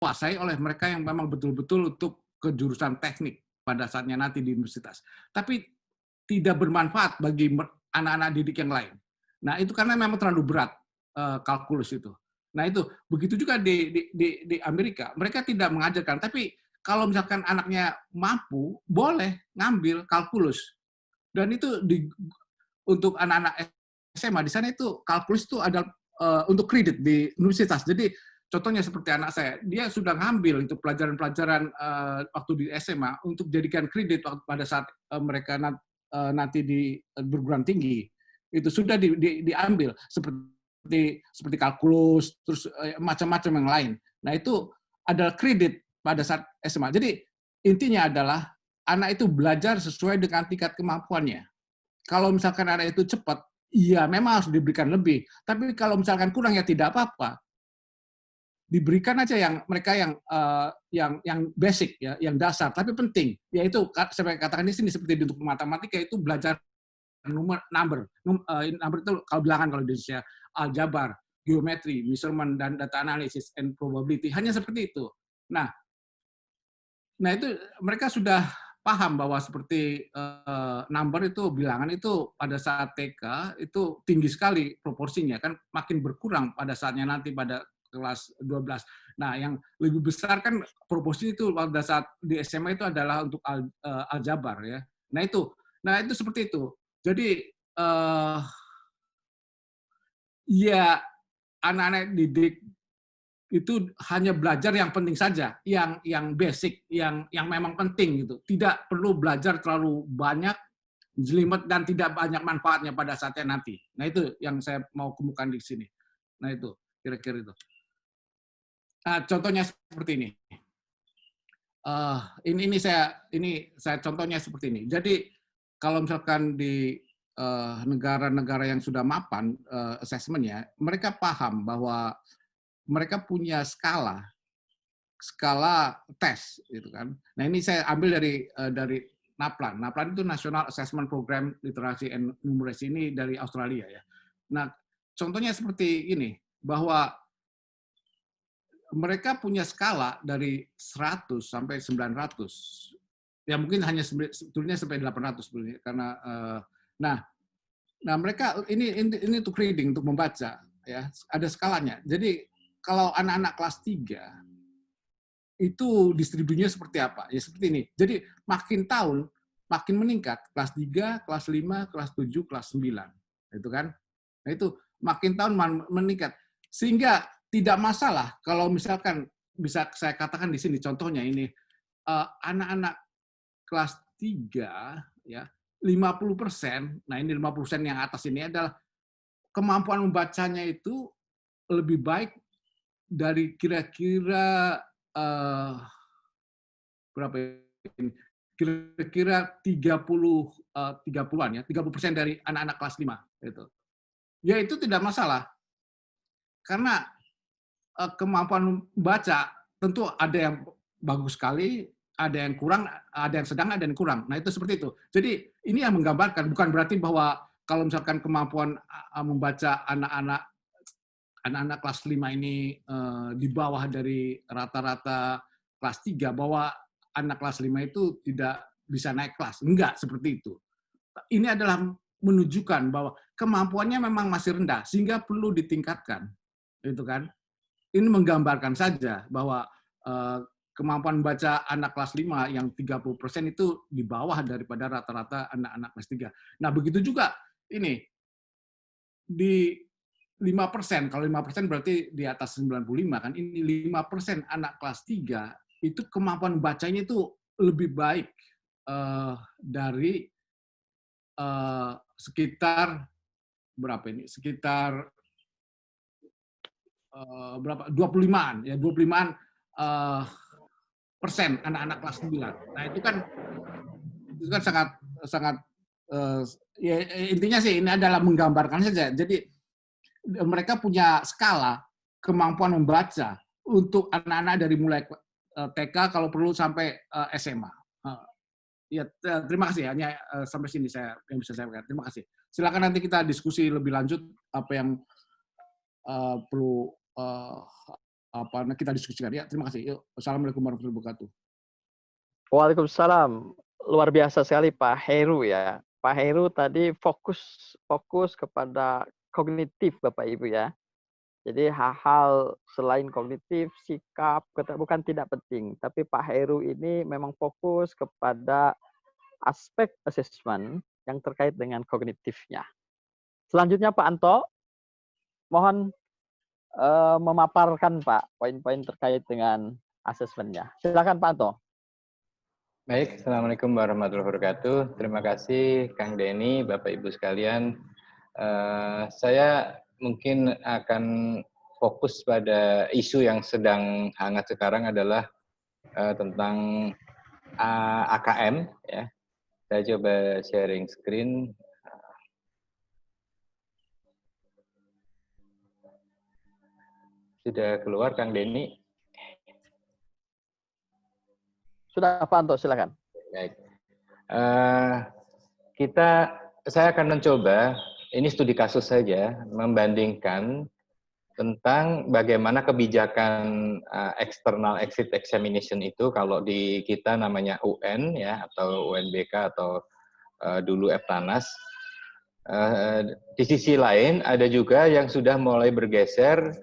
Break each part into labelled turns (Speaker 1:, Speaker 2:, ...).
Speaker 1: dikuasai oleh mereka yang memang betul-betul untuk ke jurusan teknik pada saatnya nanti di universitas. Tapi tidak bermanfaat bagi anak-anak didik yang lain. Nah, itu karena memang terlalu berat kalkulus itu. Nah, itu begitu juga di Amerika. Mereka tidak mengajarkan, tapi kalau misalkan anaknya mampu, boleh ngambil kalkulus. Dan itu untuk anak-anak SMA di sana itu kalkulus itu ada untuk kredit di universitas. Jadi contohnya seperti anak saya, dia sudah ngambil itu pelajaran-pelajaran waktu di SMA untuk jadikan kredit pada saat mereka nanti di perguruan tinggi. Itu sudah diambil seperti kalkulus, terus macam-macam yang lain. Nah, itu adalah kredit pada saat SMA. Jadi intinya adalah anak itu belajar sesuai dengan tingkat kemampuannya. Kalau misalkan anak itu cepat, iya memang harus diberikan lebih. Tapi kalau misalkan kurang ya tidak apa-apa. Diberikan aja yang mereka yang basic ya, yang dasar, tapi penting. Yaitu saya katakan di sini seperti untuk matematika itu belajar number itu kalau bilangan kalau di Indonesia, aljabar, geometri, measurement dan data analysis and probability. Hanya seperti itu. Nah, Nah, itu mereka sudah paham bahwa seperti number itu, bilangan itu pada saat TK itu tinggi sekali proporsinya, kan makin berkurang pada saatnya nanti pada kelas 12. Nah, yang lebih besar kan proporsi itu pada saat di SMA itu adalah untuk aljabar ya. Nah itu seperti itu. Jadi ya anak-anak didik itu hanya belajar yang penting saja, yang basic, yang memang penting gitu. Tidak perlu belajar terlalu banyak, jelimet dan tidak banyak manfaatnya pada saatnya nanti. Nah, itu yang saya mau kemukakan di sini. Nah, itu kira-kira itu. Nah, contohnya seperti ini. Ini saya contohnya seperti ini. Jadi kalau misalkan di negara-negara yang sudah mapan assessment-nya, mereka paham bahwa mereka punya skala tes gitu kan. Nah, ini saya ambil dari NAPLAN. NAPLAN itu National Assessment Program Literacy and Numeracy, ini dari Australia ya. Nah, contohnya seperti ini, bahwa mereka punya skala dari 100 sampai 900. Ya mungkin hanya sebetulnya sampai 800 sebenarnya karena nah nah mereka ini untuk reading, untuk membaca ya, ada skalanya. Jadi kalau anak-anak kelas 3 itu distribusinya seperti apa? Ya seperti ini. Jadi makin tahun makin meningkat, kelas 3, kelas 5, kelas 7, kelas 9. Itu kan. Nah itu makin tahun meningkat. Sehingga tidak masalah kalau misalkan bisa saya katakan di sini contohnya ini anak-anak kelas 3 ya 50%, nah ini 50% yang atas ini adalah kemampuan membacanya itu lebih baik dari kira-kira eh, berapa ini? Kira-kira 30-an ya, 30% dari anak-anak kelas 5 itu. Ya itu tidak masalah. Karena kemampuan baca tentu ada yang bagus sekali, ada yang kurang, ada yang sedang, ada yang kurang. Nah, itu seperti itu. Jadi ini yang menggambarkan, bukan berarti bahwa kalau misalkan kemampuan membaca anak-anak kelas 5 ini di bawah dari rata-rata kelas 3, bahwa anak kelas 5 itu tidak bisa naik kelas. Enggak seperti itu. Ini adalah menunjukkan bahwa kemampuannya memang masih rendah sehingga perlu ditingkatkan. Itu kan. Ini menggambarkan saja bahwa kemampuan baca anak kelas 5 yang 30% itu di bawah daripada rata-rata anak-anak kelas 3. Nah, begitu juga ini di 5%, kalau 5% berarti di atas 95 kan. Ini 5% anak kelas 3 itu kemampuan bacanya itu lebih baik dari sekitar berapa ini? Sekitar berapa? 25-an ya, 25-an persen anak-anak kelas 9. Nah, itu kan sangat sangat ya intinya sih ini adalah menggambarkan saja. Jadi mereka punya skala kemampuan membaca untuk anak-anak dari mulai TK kalau perlu sampai SMA. Ya, terima kasih. Hanya sampai sini yang bisa saya katakan. Terima kasih. Silakan nanti kita diskusi lebih lanjut apa yang perlu kita diskusikan. Ya, terima kasih. Yuk, Assalamualaikum warahmatullahi wabarakatuh.
Speaker 2: Waalaikumsalam. Luar biasa sekali Pak Heru ya. Pak Heru tadi fokus kepada kognitif Bapak Ibu ya. Jadi hal-hal selain kognitif, sikap, bukan tidak penting. Tapi Pak Heru ini memang fokus kepada aspek assessment yang terkait dengan kognitifnya. Selanjutnya Pak Anto, mohon memaparkan Pak poin-poin terkait dengan asesmennya. Silakan Pak Anto.
Speaker 3: Baik, Assalamualaikum warahmatullahi wabarakatuh. Terima kasih Kang Denny, Bapak Ibu sekalian. Saya mungkin akan fokus pada isu yang sedang hangat sekarang adalah tentang AKM. Ya. Saya coba sharing screen. Sudah keluar Kang Denny?
Speaker 2: Sudah Pak Anto, silakan.
Speaker 3: Baik. Saya akan mencoba, ini studi kasus saja, membandingkan tentang bagaimana kebijakan external exit examination itu kalau di kita namanya UN ya atau UNBK atau dulu Eptanas. Di sisi lain ada juga yang sudah mulai bergeser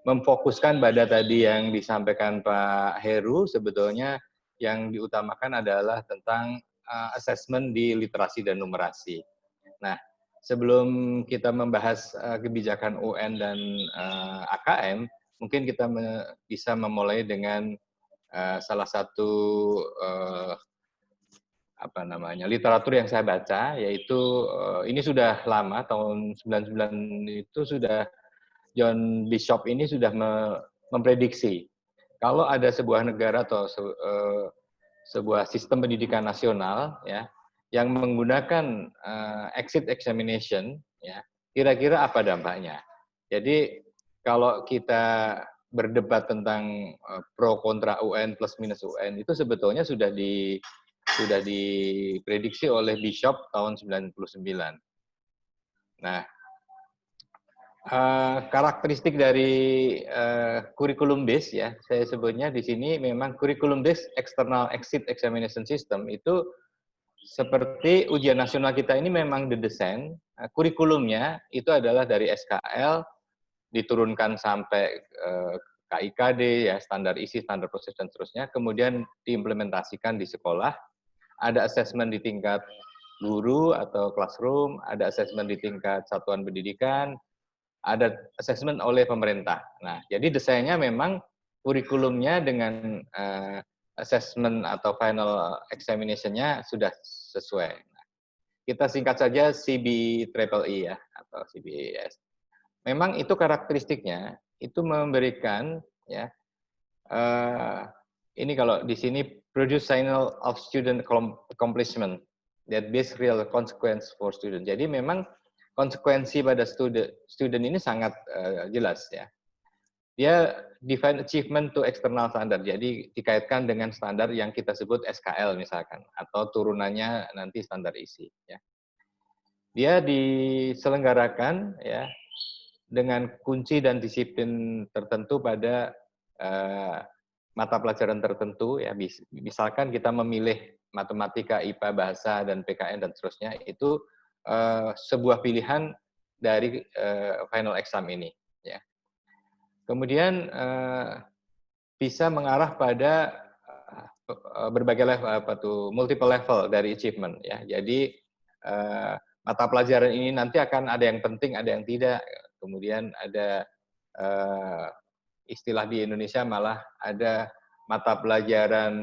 Speaker 3: memfokuskan pada tadi yang disampaikan Pak Heru, sebetulnya yang diutamakan adalah tentang assessment di literasi dan numerasi. Nah, sebelum kita membahas kebijakan UN dan AKM, mungkin kita bisa memulai dengan salah satu literatur yang saya baca, yaitu ini sudah lama, tahun 99 itu sudah John Bishop ini sudah memprediksi kalau ada sebuah negara atau sebuah sistem pendidikan nasional ya yang menggunakan exit examination ya kira-kira apa dampaknya. Jadi kalau kita berdebat tentang pro kontra UN plus minus UN itu sebetulnya sudah diprediksi oleh Bishop tahun 99. Nah, karakteristik dari kurikulum base ya, saya sebutnya di sini memang kurikulum base external exit examination system itu seperti ujian nasional kita ini memang didesain, kurikulumnya itu adalah dari SKL diturunkan sampai KIKD ya, standar isi, standar proses dan seterusnya, kemudian diimplementasikan di sekolah, ada assessment di tingkat guru atau classroom, ada assessment di tingkat satuan pendidikan, ada assessment oleh pemerintah. Nah, jadi desainnya memang kurikulumnya dengan assessment atau final examination-nya sudah sesuai. Nah, kita singkat saja CBEEE ya atau CBES. Memang itu karakteristiknya itu memberikan ya ini kalau di sini produce signal of student accomplishment that base real consequence for student. Jadi memang konsekuensi pada student ini sangat jelas ya. Dia define achievement to external standard. Jadi dikaitkan dengan standar yang kita sebut SKL misalkan atau turunannya nanti standar isi ya. Dia diselenggarakan ya dengan kunci dan disiplin tertentu pada mata pelajaran tertentu ya. Misalkan kita memilih matematika, IPA, bahasa dan PKN dan seterusnya itu sebuah pilihan dari final exam ini ya. Kemudian bisa mengarah pada berbagai level multiple level dari achievement ya. Jadi mata pelajaran ini nanti akan ada yang penting, ada yang tidak. Kemudian ada istilah di Indonesia malah ada mata pelajaran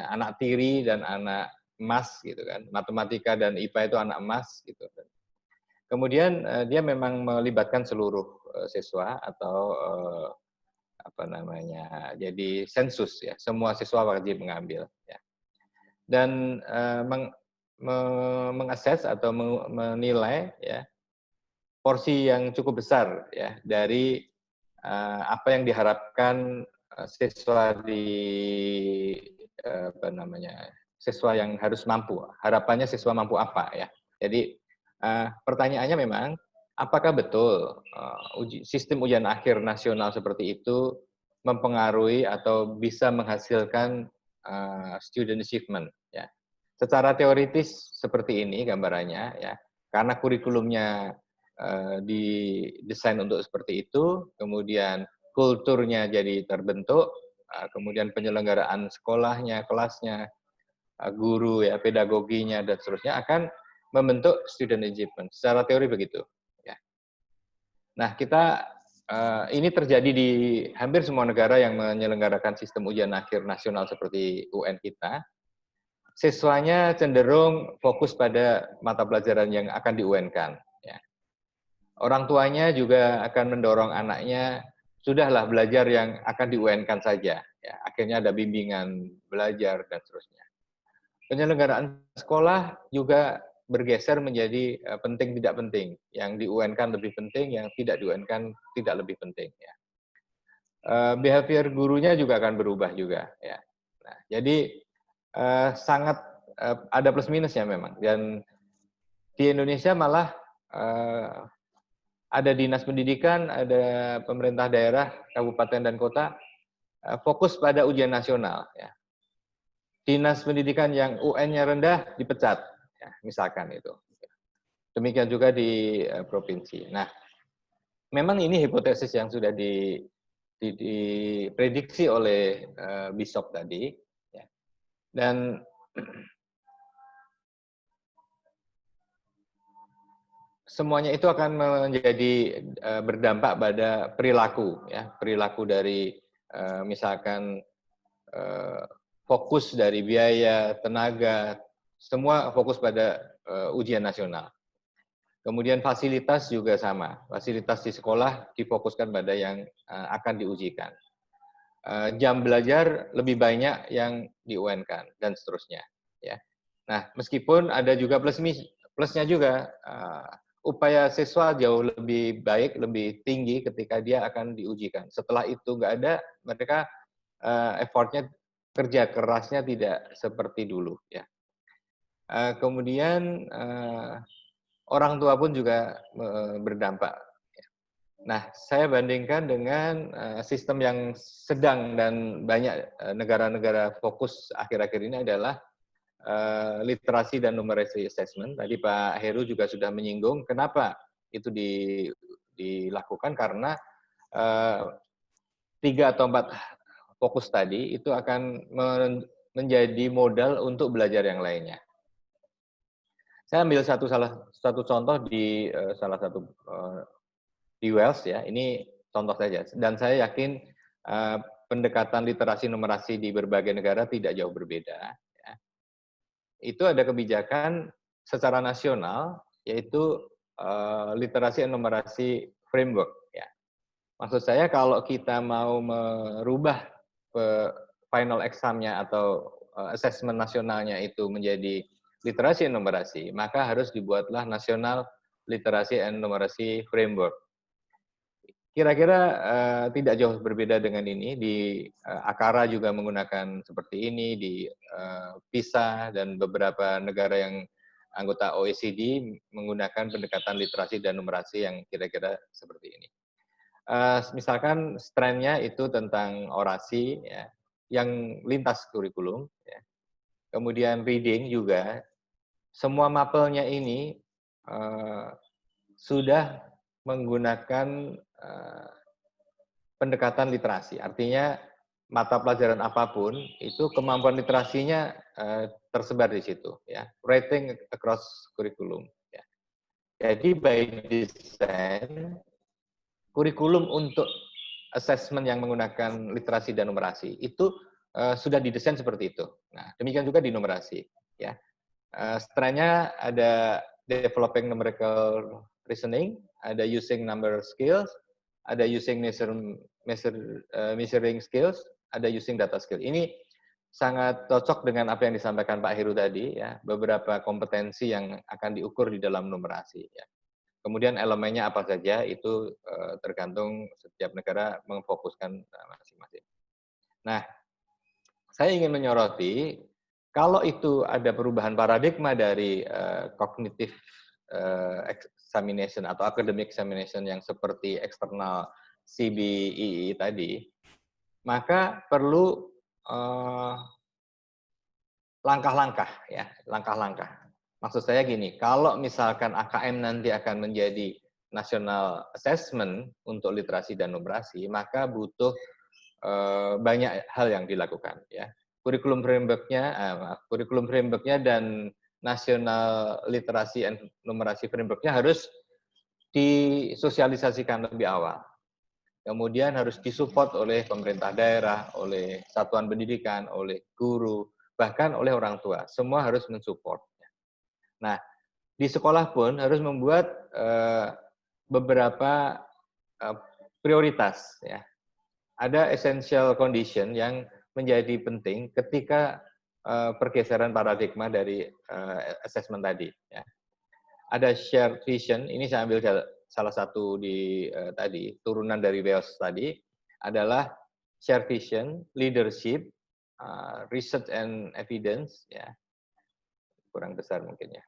Speaker 3: anak tiri dan anak emas gitu kan. Matematika dan IPA itu anak emas gitu. Kemudian dia memang melibatkan seluruh siswa atau jadi sensus ya, semua siswa wajib mengambil ya. Dan mengakses atau menilai ya porsi yang cukup besar ya dari apa yang diharapkan siswa siswa yang harus mampu. Harapannya siswa mampu apa ya. Jadi pertanyaannya memang apakah betul sistem ujian akhir nasional seperti itu mempengaruhi atau bisa menghasilkan student achievement? Ya, secara teoritis seperti ini gambarannya, ya, karena kurikulumnya didesain untuk seperti itu, kemudian kulturnya jadi terbentuk, kemudian penyelenggaraan sekolahnya, kelasnya, guru, ya, pedagoginya dan seterusnya akan membentuk student achievement. Secara teori begitu. Ya. Nah, ini terjadi di hampir semua negara yang menyelenggarakan sistem ujian akhir nasional seperti UN kita. Siswanya cenderung fokus pada mata pelajaran yang akan di-UN-kan. Ya. Orang tuanya juga akan mendorong anaknya, sudahlah belajar yang akan di-UN-kan saja. Ya. Akhirnya ada bimbingan belajar dan seterusnya. Penyelenggaraan sekolah juga bergeser menjadi penting tidak penting. Yang di-UN-kan lebih penting, yang tidak di-UN-kan tidak lebih penting. Ya. Behavior gurunya juga akan berubah juga. Ya. Nah, jadi sangat ada plus minusnya memang. Dan di Indonesia malah ada dinas pendidikan, ada pemerintah daerah, kabupaten dan kota fokus pada ujian nasional. Ya. Dinas pendidikan yang UN-nya rendah dipecat, ya, misalkan itu. Demikian juga di provinsi. Nah, memang ini hipotesis yang sudah diprediksi oleh Bishop tadi, ya. Dan semuanya itu akan menjadi berdampak pada perilaku, ya, perilaku dari misalkan fokus dari biaya, tenaga, semua fokus pada ujian nasional. Kemudian fasilitas juga sama, fasilitas di sekolah difokuskan pada yang akan diujikan. Jam belajar lebih banyak yang di-UN-kan dan seterusnya. Ya. Nah, meskipun ada juga plusnya juga, upaya siswa jauh lebih baik, lebih tinggi ketika dia akan diujikan. Setelah itu nggak ada, mereka effortnya, kerja kerasnya tidak seperti dulu. Ya. Kemudian orang tua pun juga berdampak. Nah, saya bandingkan dengan sistem yang sedang dan banyak negara-negara fokus akhir-akhir ini adalah literasi dan numeracy assessment. Tadi Pak Heru juga sudah menyinggung kenapa itu dilakukan, karena 3 atau 4 fokus tadi itu akan menjadi modal untuk belajar yang lainnya. Saya ambil satu contoh di salah satu di Wales, ya. Ini contoh saja. Dan saya yakin pendekatan literasi numerasi di berbagai negara tidak jauh berbeda. Ya. Itu ada kebijakan secara nasional, yaitu literasi dan numerasi framework. Ya. Maksud saya kalau kita mau merubah final exam-nya atau assessment nasionalnya itu menjadi literasi dan numerasi, maka harus dibuatlah nasional literasi and numerasi framework. Kira-kira tidak jauh berbeda dengan ini. Di Akara juga menggunakan seperti ini, di PISA dan beberapa negara yang anggota OECD menggunakan pendekatan literasi dan numerasi yang kira-kira seperti ini. Misalkan strand-nya itu tentang orasi, ya, yang lintas kurikulum. Ya. Kemudian reading juga, semua mapelnya ini sudah menggunakan pendekatan literasi. Artinya mata pelajaran apapun itu kemampuan literasinya tersebar di situ. Ya. Rating across kurikulum. Ya. Jadi by design kurikulum untuk assessment yang menggunakan literasi dan numerasi itu sudah didesain seperti itu. Nah, demikian juga di numerasi. Ya. Strand-nya ada developing numerical reasoning, ada using number skills, ada using measuring skills, ada using data skill. Ini sangat cocok dengan apa yang disampaikan Pak Heru tadi, ya, beberapa kompetensi yang akan diukur di dalam numerasi. Ya. Kemudian elemennya apa saja itu tergantung setiap negara memfokuskan masing-masing. Nah, saya ingin menyoroti kalau itu ada perubahan paradigma dari kognitif examination atau academic examination yang seperti eksternal CBEE tadi, maka perlu langkah-langkah ya, langkah-langkah. Maksud saya gini, kalau misalkan AKM nanti akan menjadi national assessment untuk literasi dan numerasi, maka butuh banyak hal yang dilakukan ya. Kurikulum framework-nya dan national literasi and numerasi framework-nya harus disosialisasikan lebih awal. Kemudian harus disupport oleh pemerintah daerah, oleh satuan pendidikan, oleh guru, bahkan oleh orang tua. Semua harus mensupport. Nah, di sekolah pun harus membuat beberapa prioritas. Ya. Ada essential condition yang menjadi penting ketika pergeseran paradigma dari assessment tadi. Ya. Ada shared vision, ini saya ambil salah satu di tadi, turunan dari WEOS tadi, adalah shared vision, leadership, research and evidence, ya kurang besar mungkin ya.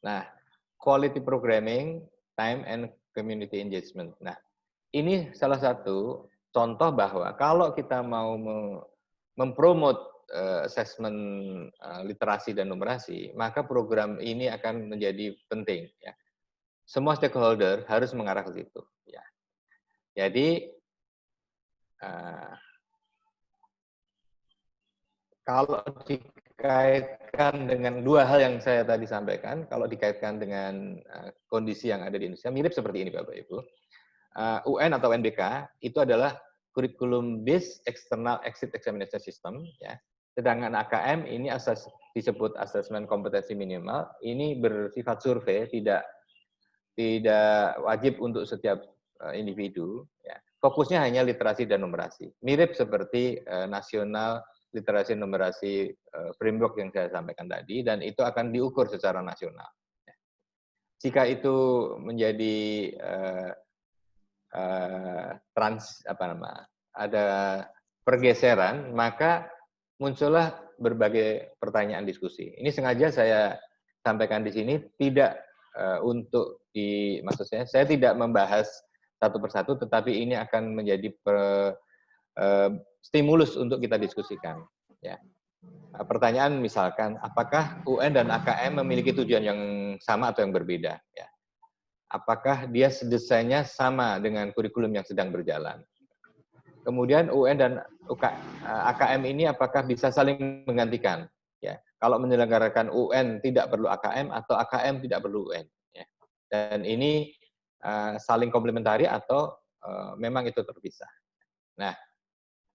Speaker 3: Nah, quality programming, time and community engagement. Nah, ini salah satu contoh bahwa kalau kita mau mempromot assessment literasi dan numerasi, maka program ini akan menjadi penting. Ya. Semua stakeholder harus mengarah ke situ. Ya. Jadi kalau dikaitkan dengan dua hal yang saya tadi sampaikan, kalau dikaitkan dengan kondisi yang ada di Indonesia, mirip seperti ini Bapak Ibu. UN atau UNBK itu adalah Curriculum Based External Exit Examination System, ya. Sedangkan AKM ini disebut Assessment Kompetensi Minimal, ini bersifat survei, tidak wajib untuk setiap individu. Ya. Fokusnya hanya literasi dan numerasi, mirip seperti nasional literasi numerasi framework yang saya sampaikan tadi, dan itu akan diukur secara nasional. Ya. Jika itu menjadi ada pergeseran, maka muncullah berbagai pertanyaan diskusi. Ini sengaja saya sampaikan di sini tidak untuk maksud saya tidak membahas satu persatu, tetapi ini akan menjadi stimulus untuk kita diskusikan. Ya. Pertanyaan misalkan, apakah UN dan AKM memiliki tujuan yang sama atau yang berbeda? Ya. Apakah dia desainnya sama dengan kurikulum yang sedang berjalan? Kemudian UN dan AKM ini apakah bisa saling menggantikan? Ya, kalau menyelenggarakan UN tidak perlu AKM atau AKM tidak perlu UN. Ya. Dan ini saling komplementari atau memang itu terpisah. Nah,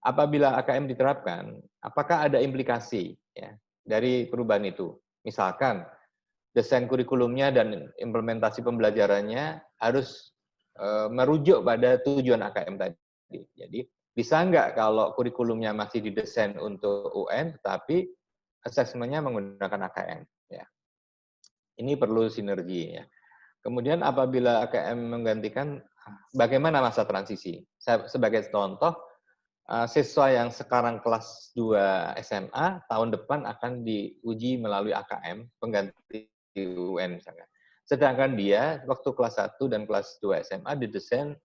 Speaker 3: apabila AKM diterapkan, apakah ada implikasi ya, dari perubahan itu? Misalkan desain kurikulumnya dan implementasi pembelajarannya harus merujuk pada tujuan AKM tadi. Jadi bisa nggak kalau kurikulumnya masih didesain untuk UN, tetapi asesmennya menggunakan AKM? Ya. Ini perlu sinergi. Ya. Kemudian apabila AKM menggantikan, bagaimana masa transisi? Sebagai contoh, siswa yang sekarang kelas 2 SMA tahun depan akan diuji melalui AKM pengganti UN misalkan. Sedangkan dia waktu kelas 1 dan kelas 2 SMA didesain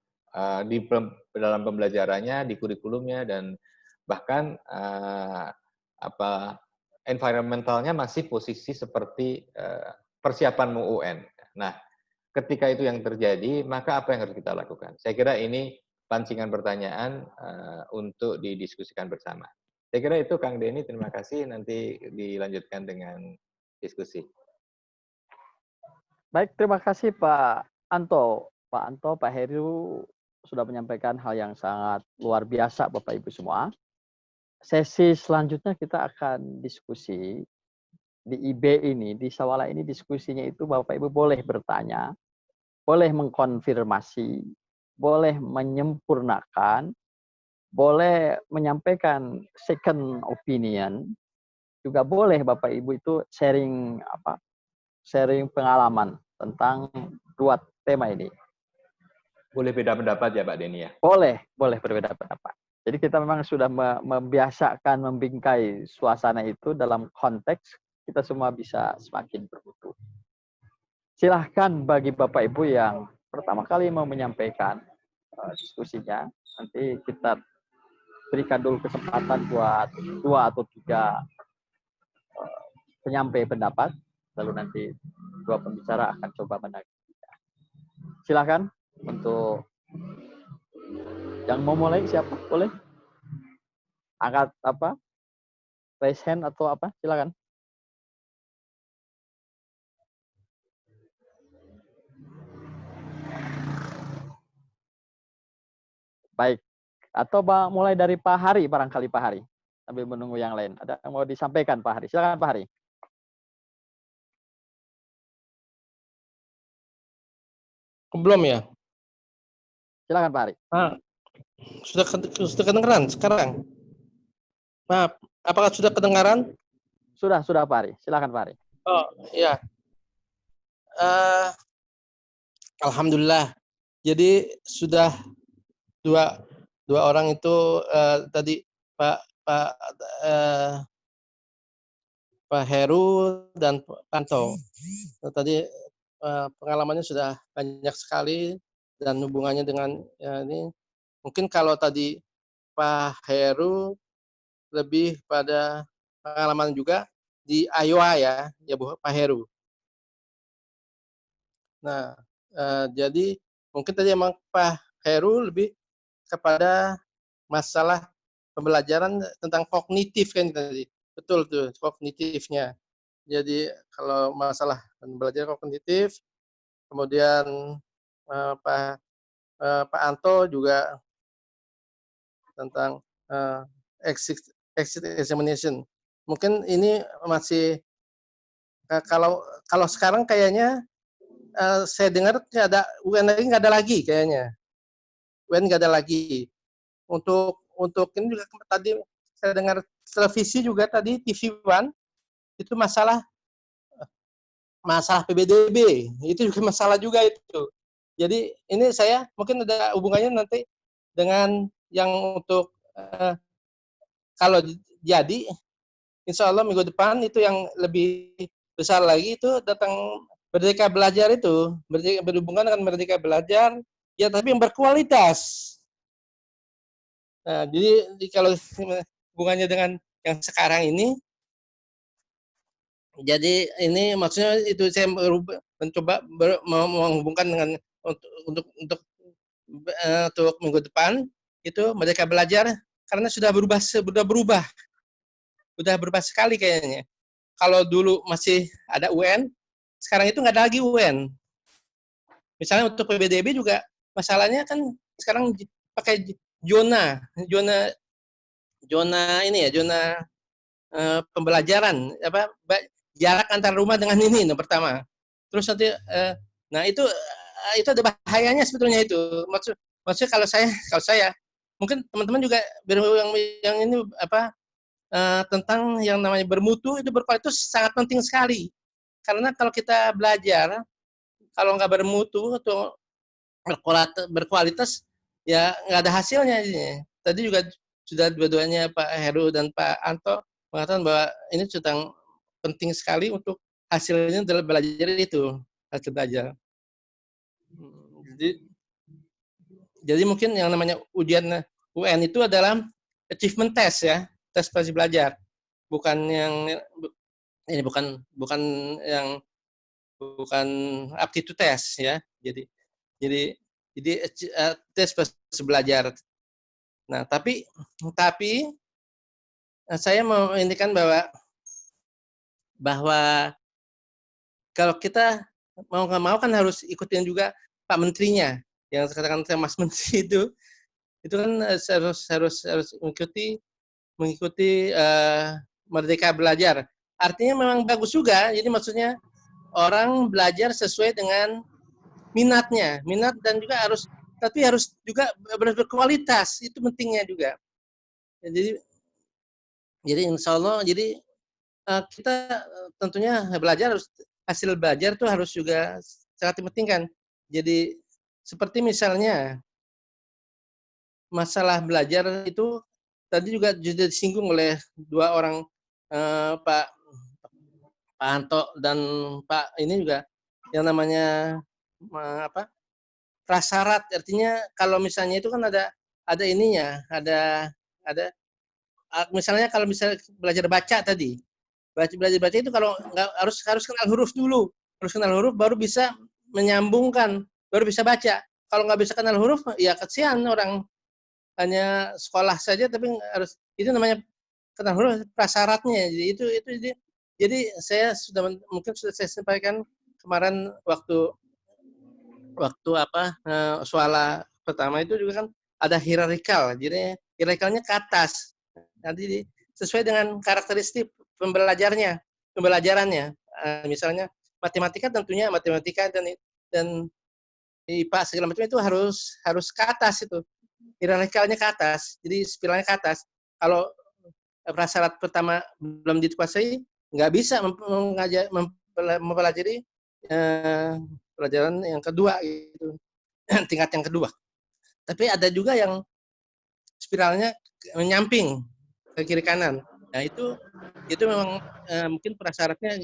Speaker 3: dalam pembelajarannya, di kurikulumnya, dan bahkan environmentalnya masih posisi seperti persiapan UN. Nah, ketika itu yang terjadi, maka apa yang harus kita lakukan? Saya kira ini pancingan pertanyaan untuk didiskusikan bersama. Saya kira itu Kang Denny, terima kasih. Nanti dilanjutkan dengan diskusi.
Speaker 2: Baik, terima kasih Pak Anto. Pak Anto, Pak Heru sudah menyampaikan hal yang sangat luar biasa Bapak Ibu semua. Sesi selanjutnya kita akan diskusi di IB ini, di Sawala ini diskusinya itu Bapak Ibu boleh bertanya, boleh mengkonfirmasi, boleh menyempurnakan, boleh menyampaikan second opinion, juga boleh Bapak Ibu itu sharing pengalaman tentang dua tema ini.
Speaker 3: Boleh beda pendapat ya Pak Denny ya?
Speaker 2: Boleh berbeda pendapat. Jadi kita memang sudah membiasakan membingkai suasana itu dalam konteks kita semua bisa semakin bermutu. silahkan bagi Bapak Ibu yang pertama kali mau menyampaikan diskusinya, nanti kita berikan dulu kesempatan buat 2 atau 3 penyampai pendapat, lalu nanti 2 pembicara akan coba menanggapi. Silahkan untuk yang mau mulai, siapa? Boleh angkat apa? Raise hand atau apa? Silakan. Baik. Atau mulai dari Pak Hari, barangkali Pak Hari. Sambil menunggu yang lain. Ada yang mau disampaikan Pak Hari? Silakan Pak Hari.
Speaker 4: Belum ya?
Speaker 2: Silakan Pak Hari.
Speaker 4: Sudah kedengaran sekarang? Maaf, apakah sudah kedengaran?
Speaker 2: Sudah Pak Hari. Silakan Pak Hari.
Speaker 4: Oh, ya. Alhamdulillah. Jadi sudah dua orang itu tadi Pak Heru dan Pak Anto. Tadi pengalamannya sudah banyak sekali dan hubungannya dengan ini. Mungkin kalau tadi Pak Heru lebih pada pengalaman juga di Iowa ya Pak Heru. Nah, jadi mungkin tadi emang Pak Heru lebih kepada masalah pembelajaran tentang kognitif kan tadi. Betul tuh, kognitifnya. Jadi kalau masalah belajar kognitif, kemudian Pak Anto juga tentang exit examination. Mungkin ini masih kalau sekarang kayaknya saya dengar nggak ada UN lagi, nggak ada lagi kayaknya. UN nggak ada lagi. Untuk ini juga tadi saya dengar televisi juga tadi TV One itu masalah PBDB itu juga masalah juga itu. Jadi ini saya mungkin ada hubungannya nanti dengan yang untuk kalau jadi insya Allah minggu depan itu yang lebih besar lagi itu datang Merdeka Belajar itu berhubungan dengan Merdeka Belajar ya tapi yang berkualitas. Nah, jadi kalau hubungannya dengan yang sekarang ini, jadi ini maksudnya itu saya mencoba menghubungkan dengan untuk minggu depan itu Merdeka Belajar karena sudah berubah sekali kayaknya. Kalau dulu masih ada UN, sekarang itu nggak ada lagi UN. Misalnya untuk PBDB juga masalahnya kan sekarang pakai zona pembelajaran jarak antar rumah dengan ini pertama. Terus nanti nah itu ada bahayanya sebetulnya itu. Maksudnya kalau saya mungkin teman-teman juga yang ini tentang yang namanya bermutu itu berkualitas sangat penting sekali. Karena kalau kita belajar kalau nggak bermutu atau berkualitas ya nggak ada hasilnya. Tadi juga sudah dua-duanya Pak Heru dan Pak Anto mengatakan bahwa ini sudah penting sekali untuk hasilnya dalam belajar itu hasil belajar. Jadi mungkin yang namanya ujian UN itu adalah achievement test ya, tes prestasi belajar, bukan aptitude test ya. Jadi tes prestasi belajar. Nah, tapi saya mau indikan bahwa kalau kita mau nggak mau kan harus ikutin juga Pak Menterinya yang katakan Mas Menteri itu kan harus mengikuti Merdeka Belajar. Artinya memang bagus juga. Jadi maksudnya orang belajar sesuai dengan minat dan juga harus juga berkualitas, itu pentingnya juga. Jadi insya Allah kita tentunya hasil belajar tuh harus juga sangat dipentingkan. Jadi seperti misalnya masalah belajar itu tadi juga disinggung oleh dua orang Pak Anto dan Pak ini juga yang namanya prasyarat. Artinya kalau misalnya itu kan ada ininya, ada misalnya kalau misalnya belajar baca tadi, belajar baca itu kalau nggak harus kenal huruf dulu, harus kenal huruf baru bisa menyambungkan, baru bisa baca. Kalau nggak bisa kenal huruf, ya kesian orang hanya sekolah saja tapi harus, itu namanya kenal huruf prasyaratnya. Jadi saya mungkin sudah saya sampaikan kemarin waktu soala pertama itu juga kan ada hierarkikal. Jadi hierarkikalnya ke atas. Nanti sesuai dengan karakteristik pembelajarannya. Misalnya matematika, tentunya matematika dan IPA segala macam itu harus ke atas itu. Hierarkikalnya ke atas. Jadi spiralnya ke atas. Kalau prasyarat pertama belum dikuasai, nggak bisa mempelajari pelajaran yang kedua gitu. Tingkat yang kedua. Tapi ada juga yang spiralnya menyamping ke kiri kanan. Nah itu memang mungkin prasyaratnya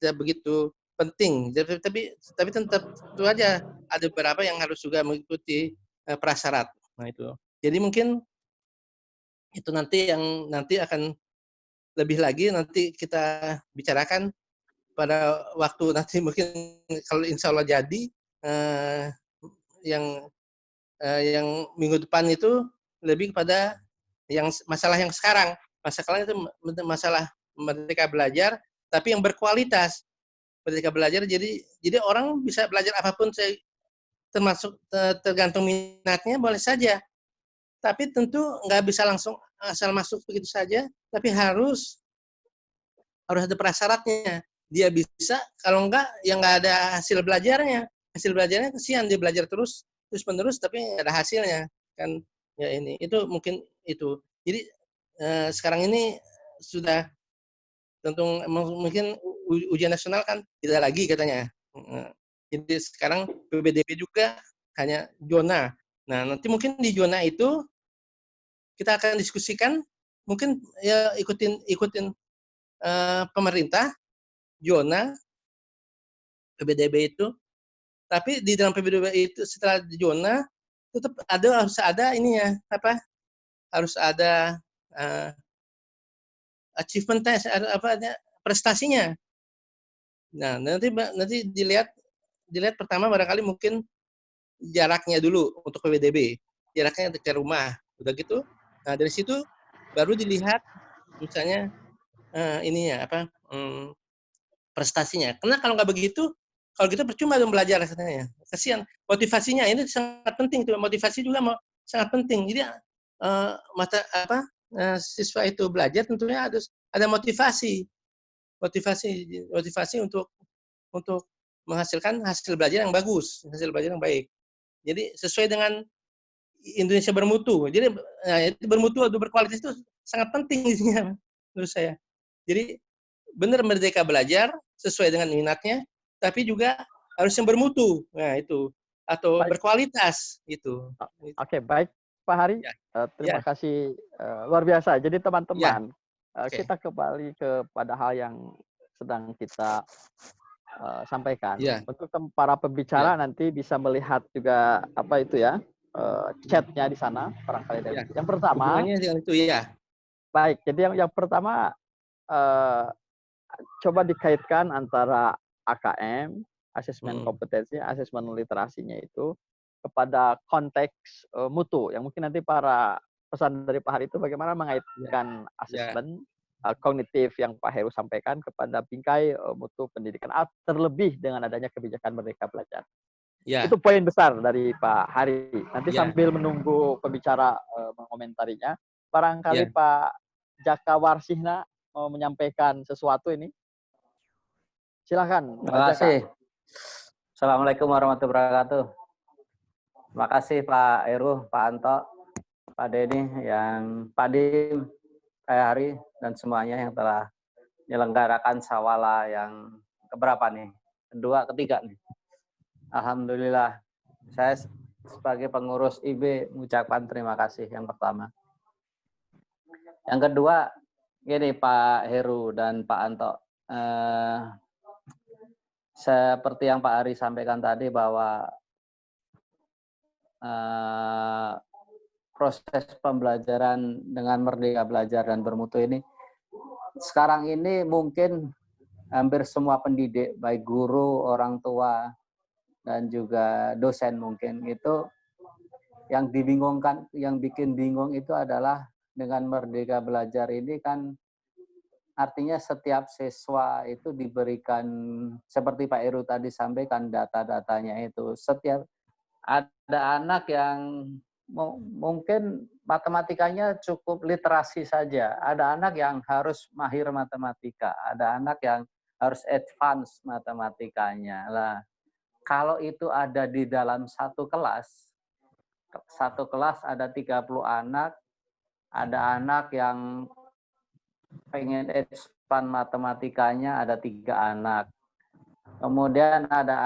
Speaker 4: tidak begitu penting. Tapi tetap itu aja ada beberapa yang harus juga mengikuti prasyarat. Nah itu. Jadi mungkin itu nanti akan lebih lagi nanti kita bicarakan pada waktu nanti mungkin kalau insya Allah jadi yang minggu depan itu lebih kepada masalah yang sekarang. Masalahnya itu masalah Merdeka Belajar, tapi yang berkualitas. Merdeka Belajar, jadi orang bisa belajar apapun, termasuk tergantung minatnya, boleh saja. Tapi tentu nggak bisa langsung asal masuk begitu saja, tapi harus ada prasyaratnya. Dia bisa, kalau enggak, ya nggak ada hasil belajarnya. Hasil belajarnya kesian, dia belajar terus menerus, tapi nggak ada hasilnya. Kan ya ini, itu mungkin itu. Jadi sekarang ini sudah tentu mungkin ujian nasional kan tidak lagi katanya. Jadi sekarang PPDB juga hanya zona. Nah, nanti mungkin di zona itu kita akan diskusikan, mungkin ya ikutin pemerintah zona PPDB itu. Tapi di dalam PPDB itu setelah di zona tetap harus ada ininya harus ada achievement test, prestasinya. Nah, nanti dilihat pertama barangkali mungkin jaraknya dulu untuk PPDB. Jaraknya ke rumah. Udah gitu. Nah, dari situ baru dilihat misalnya prestasinya. Karena kalau nggak begitu, kalau gitu percuma dong belajar katanya. Kasihan. Motivasinya ini sangat penting tuh. Motivasi juga sangat penting. Jadi siswa itu belajar tentunya harus ada motivasi untuk menghasilkan hasil belajar yang bagus, hasil belajar yang baik. Jadi sesuai dengan Indonesia bermutu. Jadi itu bermutu atau berkualitas itu sangat penting menurut saya. Jadi benar merdeka belajar sesuai dengan minatnya, tapi juga harus yang bermutu. Nah itu, atau baik, berkualitas itu.
Speaker 2: Oke, baik Pak Hari.
Speaker 4: Ya.
Speaker 2: Terima kasih luar biasa. Jadi teman-teman, kita kembali kepada hal yang sedang kita sampaikan. Untuk para pembicara nanti bisa melihat juga apa itu ya, chatnya di sana barangkali dari yang pertama.
Speaker 4: Itu ya.
Speaker 2: Baik, jadi yang pertama coba dikaitkan antara AKM, asesmen kompetensi, asesmen literasinya itu kepada konteks mutu yang mungkin nanti para pesan dari Pak Hari itu bagaimana mengaitkan asesmen kognitif yang Pak Heru sampaikan kepada bingkai mutu pendidikan, terlebih dengan adanya kebijakan Merdeka Belajar. Itu poin besar dari Pak Hari. Nanti sambil menunggu pembicara mengomentarinya, barangkali Pak Jaka Warsihna mau menyampaikan sesuatu ini. Silakan.
Speaker 5: Terima kasih. Assalamualaikum warahmatullahi wabarakatuh. Terima kasih Pak Heru, Pak Anto, Pak Denny, Pak Dim, Pak Hari, dan semuanya yang telah menyelenggarakan sawala yang keberapa nih? Kedua, ketiga nih. Alhamdulillah, saya sebagai pengurus IB mengucapkan terima kasih yang pertama. Yang kedua, gini Pak Heru dan Pak Anto, seperti yang Pak Ari sampaikan tadi bahwa proses pembelajaran dengan merdeka belajar dan bermutu ini sekarang ini mungkin hampir semua pendidik, baik guru, orang tua, dan juga dosen mungkin itu yang dibingungkan, yang bikin bingung itu adalah dengan merdeka belajar ini kan artinya setiap siswa itu diberikan seperti Pak Heru tadi sampaikan data-datanya itu. Setiap ada anak yang mungkin matematikanya cukup literasi saja. Ada anak yang harus mahir matematika, ada anak yang harus advance matematikanya. Lah, kalau itu ada di dalam satu kelas ada 30 anak, ada anak yang pengen expand matematikanya ada 3 anak. Kemudian ada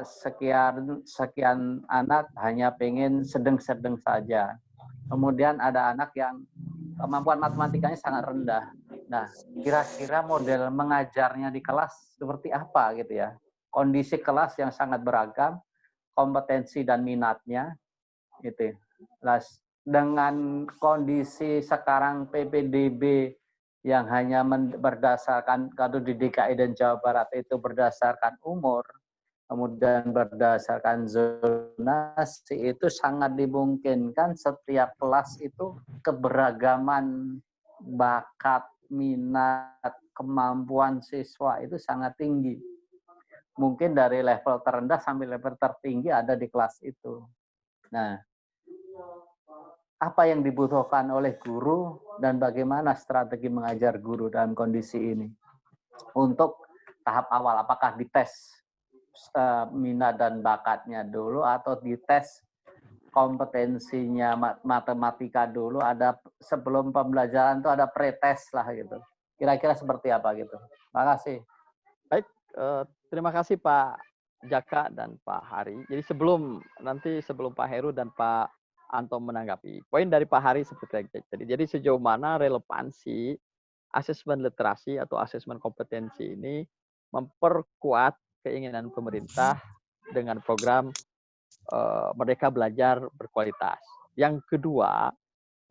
Speaker 5: sekian anak hanya pengen sedang-sedang saja. Kemudian ada anak yang kemampuan matematikanya sangat rendah. Nah, kira-kira model mengajarnya di kelas seperti apa gitu ya? Kondisi kelas yang sangat beragam, kompetensi dan minatnya, gitu. Dengan kondisi sekarang PPDB yang hanya berdasarkan, kalau di DKI dan Jawa Barat itu berdasarkan umur, kemudian berdasarkan zonasi, itu sangat dimungkinkan setiap kelas itu keberagaman bakat, minat, kemampuan siswa itu sangat tinggi. Mungkin dari level terendah sampai level tertinggi ada di kelas itu. Nah, apa yang dibutuhkan oleh guru dan bagaimana strategi mengajar guru dalam kondisi ini? Untuk tahap awal, apakah dites minat dan bakatnya dulu atau dites kompetensinya matematika dulu, ada sebelum pembelajaran itu ada pretest lah gitu. Kira-kira seperti apa gitu. Terima kasih.
Speaker 2: Baik, terima kasih Pak Jaka dan Pak Hari. Jadi sebelum Pak Heru dan Pak Anto menanggapi, poin dari Pak Hari seperti tadi. Jadi sejauh mana relevansi asesmen literasi atau asesmen kompetensi ini memperkuat keinginan pemerintah dengan program Merdeka Belajar Berkualitas. Yang kedua,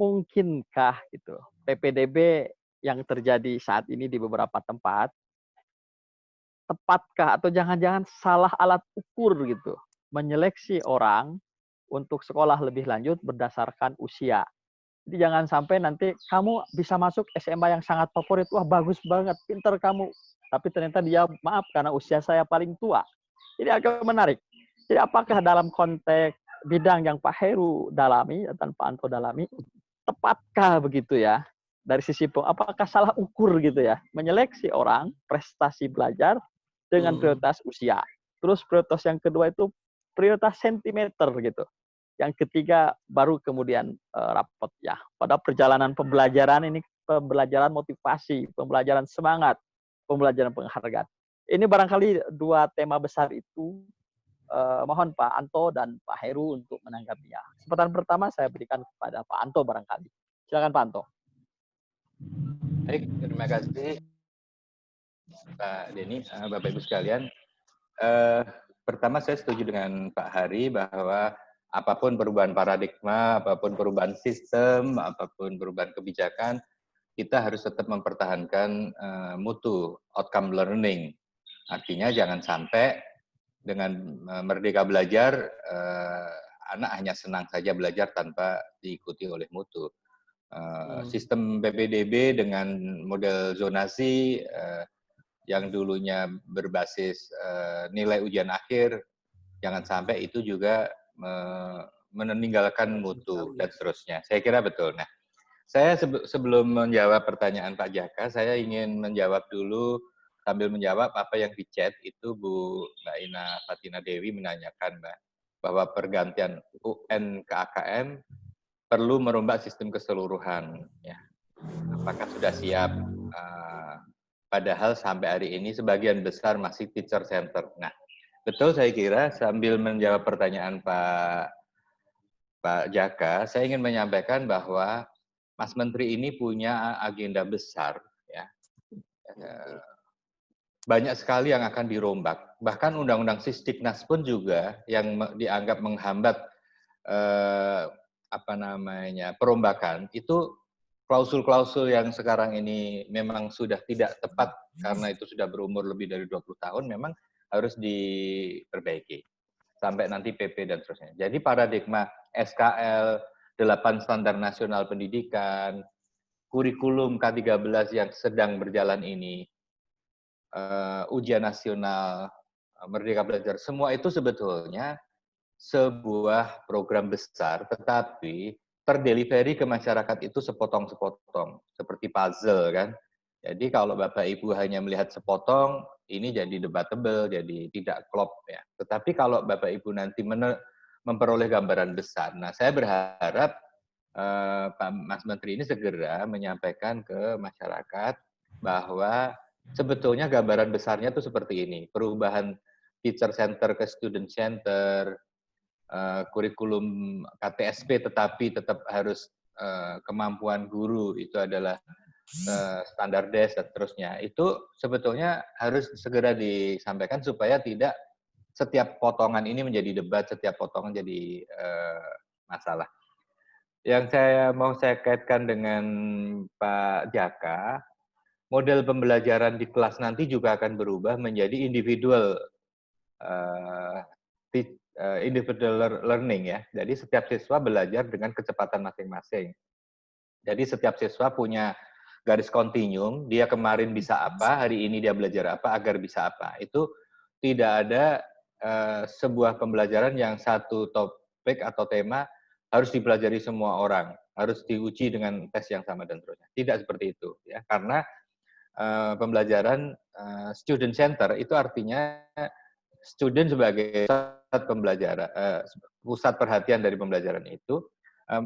Speaker 2: mungkinkah gitu PPDB yang terjadi saat ini di beberapa tempat tepatkah atau jangan-jangan salah alat ukur gitu menyeleksi orang untuk sekolah lebih lanjut berdasarkan usia. Jadi jangan sampai nanti kamu bisa masuk SMA yang sangat favorit, wah bagus banget, pinter kamu. Tapi ternyata dia, maaf karena usia saya paling tua. Jadi agak menarik. Jadi apakah dalam konteks bidang yang Pak Heru dalami dan Pak Anto dalami, tepatkah begitu ya? Dari sisi apakah salah ukur gitu ya? Menyeleksi orang, prestasi belajar dengan prioritas usia. Terus prioritas yang kedua itu prioritas sentimeter gitu. Yang ketiga baru kemudian rapot ya. Pada perjalanan pembelajaran ini, pembelajaran motivasi, pembelajaran semangat, pembelajaran penghargaan. Ini barangkali 2 tema besar itu. Mohon Pak Anto dan Pak Heru untuk menanggapinya. Kesempatan pertama saya berikan kepada Pak Anto barangkali. Silakan Pak Anto.
Speaker 3: Baik, terima kasih Pak Denny, Bapak Ibu sekalian. Pertama saya setuju dengan Pak Hari bahwa apapun perubahan paradigma, apapun perubahan sistem, apapun perubahan kebijakan, kita harus tetap mempertahankan mutu, outcome learning. Artinya jangan sampai dengan merdeka belajar, anak hanya senang saja belajar tanpa diikuti oleh mutu. Sistem PPDB dengan model zonasi yang dulunya berbasis nilai ujian akhir, jangan sampai itu juga meninggalkan mutu dan seterusnya. Saya kira betul. Nah, saya sebelum menjawab pertanyaan Pak Jaka, saya ingin menjawab dulu sambil menjawab apa yang di chat itu Mbak Ina Fatina Dewi menanyakan, Mbak, bahwa pergantian UN ke AKM perlu merombak sistem keseluruhan. Ya. Apakah sudah siap? Padahal sampai hari ini sebagian besar masih teacher center. Nah, betul saya kira sambil menjawab pertanyaan Pak Jaka, saya ingin menyampaikan bahwa Mas Menteri ini punya agenda besar, ya, banyak sekali yang akan dirombak. Bahkan undang-undang Sisdiknas pun juga yang dianggap menghambat perombakan itu klausul-klausul yang sekarang ini memang sudah tidak tepat karena itu sudah berumur lebih dari 20 tahun memang harus diperbaiki sampai nanti PP dan seterusnya. Jadi paradigma SKL, 8 standar nasional pendidikan, kurikulum K13 yang sedang berjalan ini, ujian nasional, Merdeka Belajar, semua itu sebetulnya sebuah program besar, tetapi terdelivery ke masyarakat itu sepotong-sepotong, seperti puzzle kan. Jadi kalau Bapak Ibu hanya melihat sepotong, ini jadi debatable, jadi tidak klop ya. Tetapi kalau Bapak Ibu nanti memperoleh gambaran besar, nah saya berharap Pak Mas Menteri ini segera menyampaikan ke masyarakat bahwa sebetulnya gambaran besarnya itu seperti ini, perubahan teacher center ke student center, kurikulum KTSP tetapi tetap harus kemampuan guru itu adalah standar DES dan seterusnya. Itu sebetulnya harus segera disampaikan supaya tidak setiap potongan ini menjadi debat, setiap potongan jadi masalah. Yang mau saya kaitkan dengan Pak Jaka, model pembelajaran di kelas nanti juga akan berubah menjadi individual learning ya. Jadi setiap siswa belajar dengan kecepatan masing-masing. Jadi setiap siswa punya garis kontinum, dia kemarin bisa apa, hari ini dia belajar apa, agar bisa apa. Itu tidak ada sebuah pembelajaran yang satu topik atau tema harus dipelajari semua orang, harus diuji dengan tes yang sama dan seterusnya. Tidak seperti itu ya, karena pembelajaran student center itu artinya student sebagai pusat perhatian dari pembelajaran itu.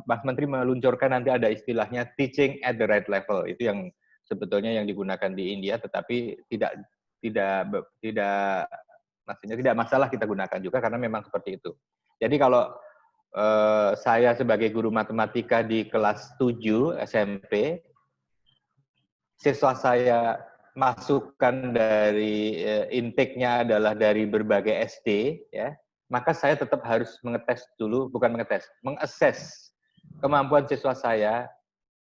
Speaker 3: Mas Menteri meluncurkan nanti ada istilahnya teaching at the right level, itu yang sebetulnya yang digunakan di India, tetapi maksudnya tidak masalah kita gunakan juga karena memang seperti itu. Jadi kalau saya sebagai guru matematika di kelas 7 SMP, siswa saya masukkan dari intake-nya adalah dari berbagai SD, ya, maka saya tetap harus mengakses kemampuan siswa saya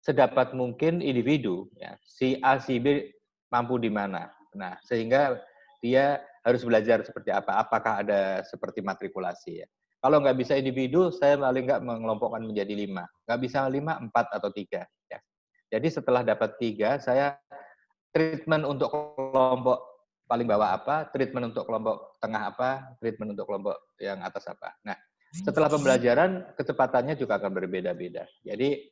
Speaker 3: sedapat mungkin individu, ya, si A, si B mampu di mana. Nah, sehingga dia harus belajar seperti apa, apakah ada seperti matrikulasi ya. Kalau nggak bisa individu, saya paling nggak mengelompokkan menjadi 5. Nggak bisa 5, 4 atau 3. Ya. Jadi setelah dapat 3, saya treatment untuk kelompok paling bawah apa, treatment untuk kelompok tengah apa, treatment untuk kelompok yang atas apa. Nah, setelah pembelajaran, kecepatannya juga akan berbeda-beda. Jadi,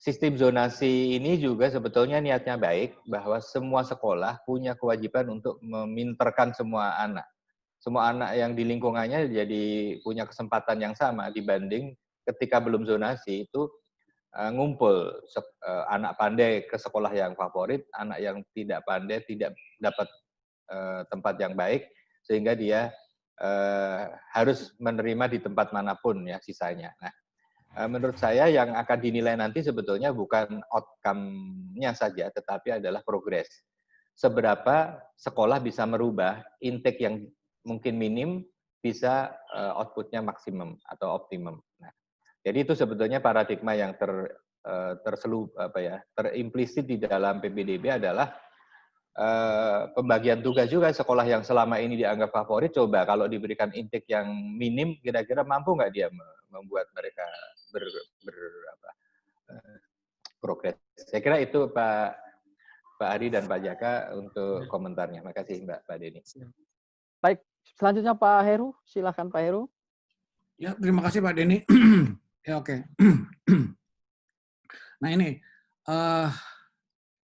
Speaker 3: sistem zonasi ini juga sebetulnya niatnya baik, bahwa semua sekolah punya kewajiban untuk meminterkan semua anak. Semua anak yang di lingkungannya jadi punya kesempatan yang sama dibanding ketika belum zonasi itu ngumpul anak pandai ke sekolah yang favorit, anak yang tidak pandai tidak dapat tempat yang baik sehingga dia harus menerima di tempat manapun ya sisanya. Nah, menurut saya yang akan dinilai nanti sebetulnya bukan outcome-nya saja, tetapi adalah progres. Seberapa sekolah bisa merubah intake yang mungkin minim bisa output-nya maksimum atau optimum. Nah, jadi itu sebetulnya paradigma yang terimplisit di dalam PPDB adalah pembagian tugas juga. Sekolah yang selama ini dianggap favorit, coba kalau diberikan intake yang minim, kira-kira mampu nggak dia membuat mereka progres. Saya kira itu Pak Ari dan Pak Jaka untuk komentarnya. Terima kasih Pak Denny.
Speaker 2: Baik, selanjutnya Pak Heru, silakan Pak Heru.
Speaker 1: Ya, terima kasih Pak Denny. Ya, oke. Nah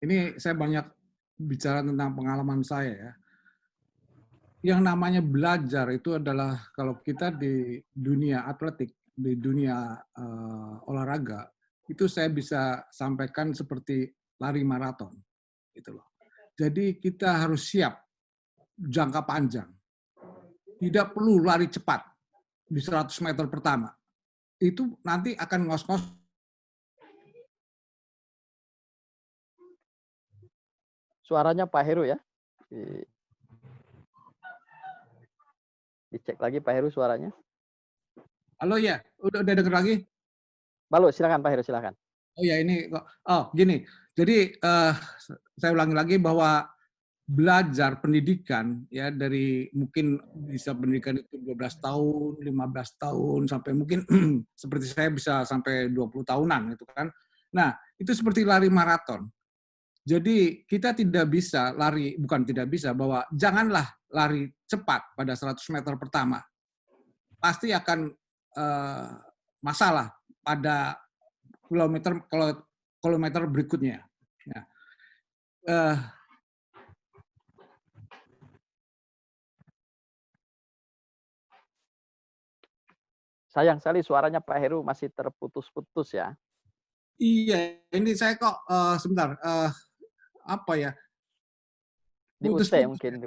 Speaker 1: ini saya banyak bicara tentang pengalaman saya ya. Yang namanya belajar itu adalah kalau kita di dunia atletik, di dunia olahraga, itu saya bisa sampaikan seperti lari maraton, gitu loh. Jadi kita harus siap jangka panjang. Tidak perlu lari cepat di 100 meter pertama. Itu nanti akan ngos-ngos.
Speaker 2: Suaranya Pak Heru ya. Dicek lagi Pak Heru suaranya.
Speaker 1: Halo ya, udah denger lagi?
Speaker 2: Balu, silakan Pak Heru, silakan.
Speaker 1: Oh ya ini kok. Oh gini. Jadi saya ulangi lagi bahwa belajar pendidikan ya dari mungkin bisa pendidikan itu 12 tahun, 15 tahun sampai mungkin seperti saya bisa sampai 20 tahunan gitu kan. Nah, itu seperti lari maraton. Jadi kita tidak bisa lari, bukan tidak bisa, bahwa janganlah lari cepat pada 100 meter pertama. Pasti akan masalah pada kilometer berikutnya. Ya.
Speaker 2: Sayang sekali suaranya Pak Heru masih terputus-putus ya.
Speaker 1: Iya, ini saya kok sebentar apa ya?
Speaker 2: Di UT
Speaker 1: Putus-putus.
Speaker 2: mungkin.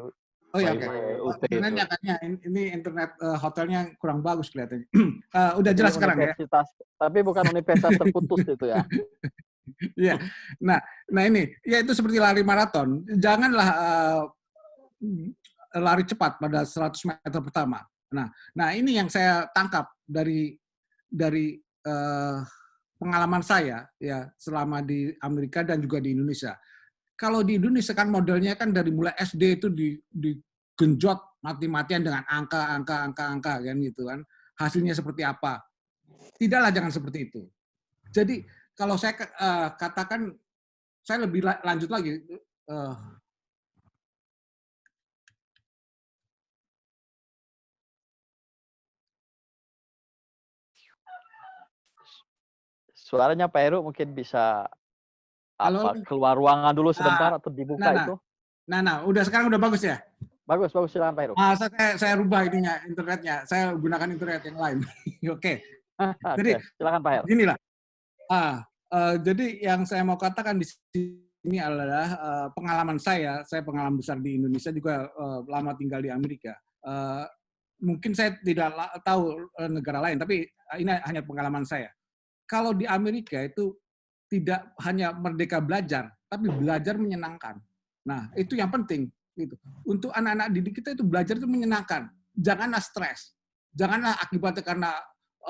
Speaker 1: Oh ya, oke.
Speaker 5: UT itu.
Speaker 1: Internetnya kayaknya ini internet hotelnya kurang bagus kelihatannya. Udah jelas sekarang ya.
Speaker 2: Tapi bukan universitas terputus itu ya.
Speaker 1: Iya. Nah ini, ya itu seperti lari maraton. Janganlah lari cepat pada 100 meter pertama. Nah ini yang saya tangkap dari pengalaman saya ya selama di Amerika dan juga di Indonesia. Kalau di Indonesia kan modelnya kan dari mulai SD itu digenjot mati-matian dengan angka kan gitu kan. Hasilnya seperti apa? Tidaklah, jangan seperti itu. Jadi kalau saya katakan, saya lebih lanjut lagi.
Speaker 2: Suaranya Pak Heru mungkin bisa
Speaker 1: Halo?
Speaker 2: keluar ruangan dulu sebentar atau dibuka itu.
Speaker 1: Nah, sekarang udah bagus ya?
Speaker 2: Bagus, silakan Pak Heru.
Speaker 1: Saya rubah ininya, internetnya. Saya gunakan internet yang lain. Oke. Jadi,
Speaker 2: silakan Pak Heru.
Speaker 1: Ginilah. Jadi yang saya mau katakan di sini adalah pengalaman saya pengalaman besar di Indonesia, juga lama tinggal di Amerika. Mungkin saya tidak tahu negara lain, tapi ini hanya pengalaman saya. Kalau di Amerika itu tidak hanya merdeka belajar, tapi belajar menyenangkan. Nah, itu yang penting. Gitu. Untuk anak-anak didik kita itu belajar itu menyenangkan. Janganlah stres. Janganlah akibatnya karena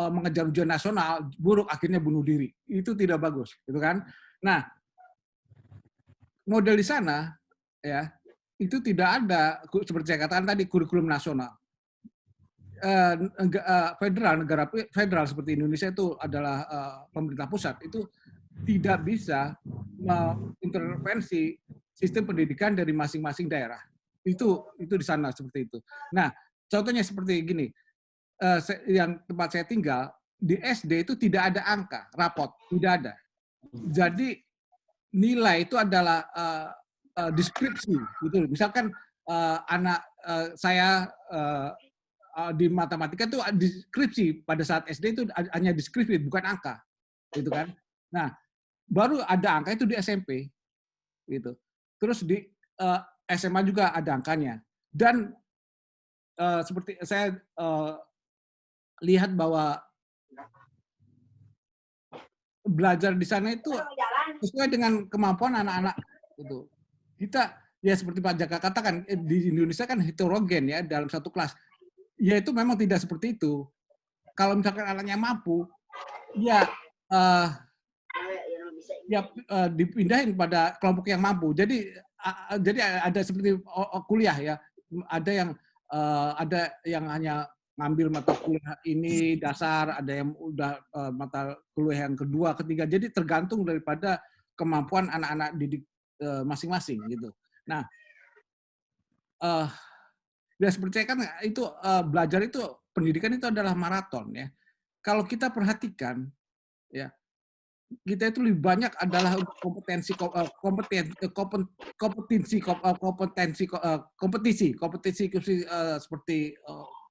Speaker 1: mengejar ujian nasional, buruk akhirnya bunuh diri. Itu tidak bagus. Gitu kan? Nah, model di sana, ya itu tidak ada, seperti saya katakan tadi, kurikulum nasional. Negara federal seperti Indonesia itu adalah pemerintah pusat, itu tidak bisa mengintervensi sistem pendidikan dari masing-masing daerah. Itu di sana seperti itu. Nah, contohnya seperti gini, yang tempat saya tinggal di SD itu tidak ada angka rapot, tidak ada. Jadi nilai itu adalah deskripsi, gitu. Misalkan anak saya di matematika itu deskripsi pada saat SD itu hanya deskripsi, bukan angka, gitu kan. Nah, baru ada angka itu di SMP, gitu. Terus di SMA juga ada angkanya. Dan seperti saya lihat bahwa belajar di sana itu sesuai dengan kemampuan anak-anak. Gitu. Kita ya seperti Pak Jaka katakan, di Indonesia kan heterogen ya dalam satu kelas. Ya itu memang tidak seperti itu. Kalau misalkan anaknya mampu, ya dipindahin pada kelompok yang mampu. Jadi ada seperti kuliah ya, ada yang hanya ngambil mata kuliah ini dasar, ada yang udah mata kuliah yang kedua, ketiga. Jadi tergantung daripada kemampuan anak-anak didik masing-masing gitu. Nah, ya seperti kan itu belajar itu, pendidikan itu adalah maraton ya. Kalau kita perhatikan ya, kita itu lebih banyak adalah kompetisi seperti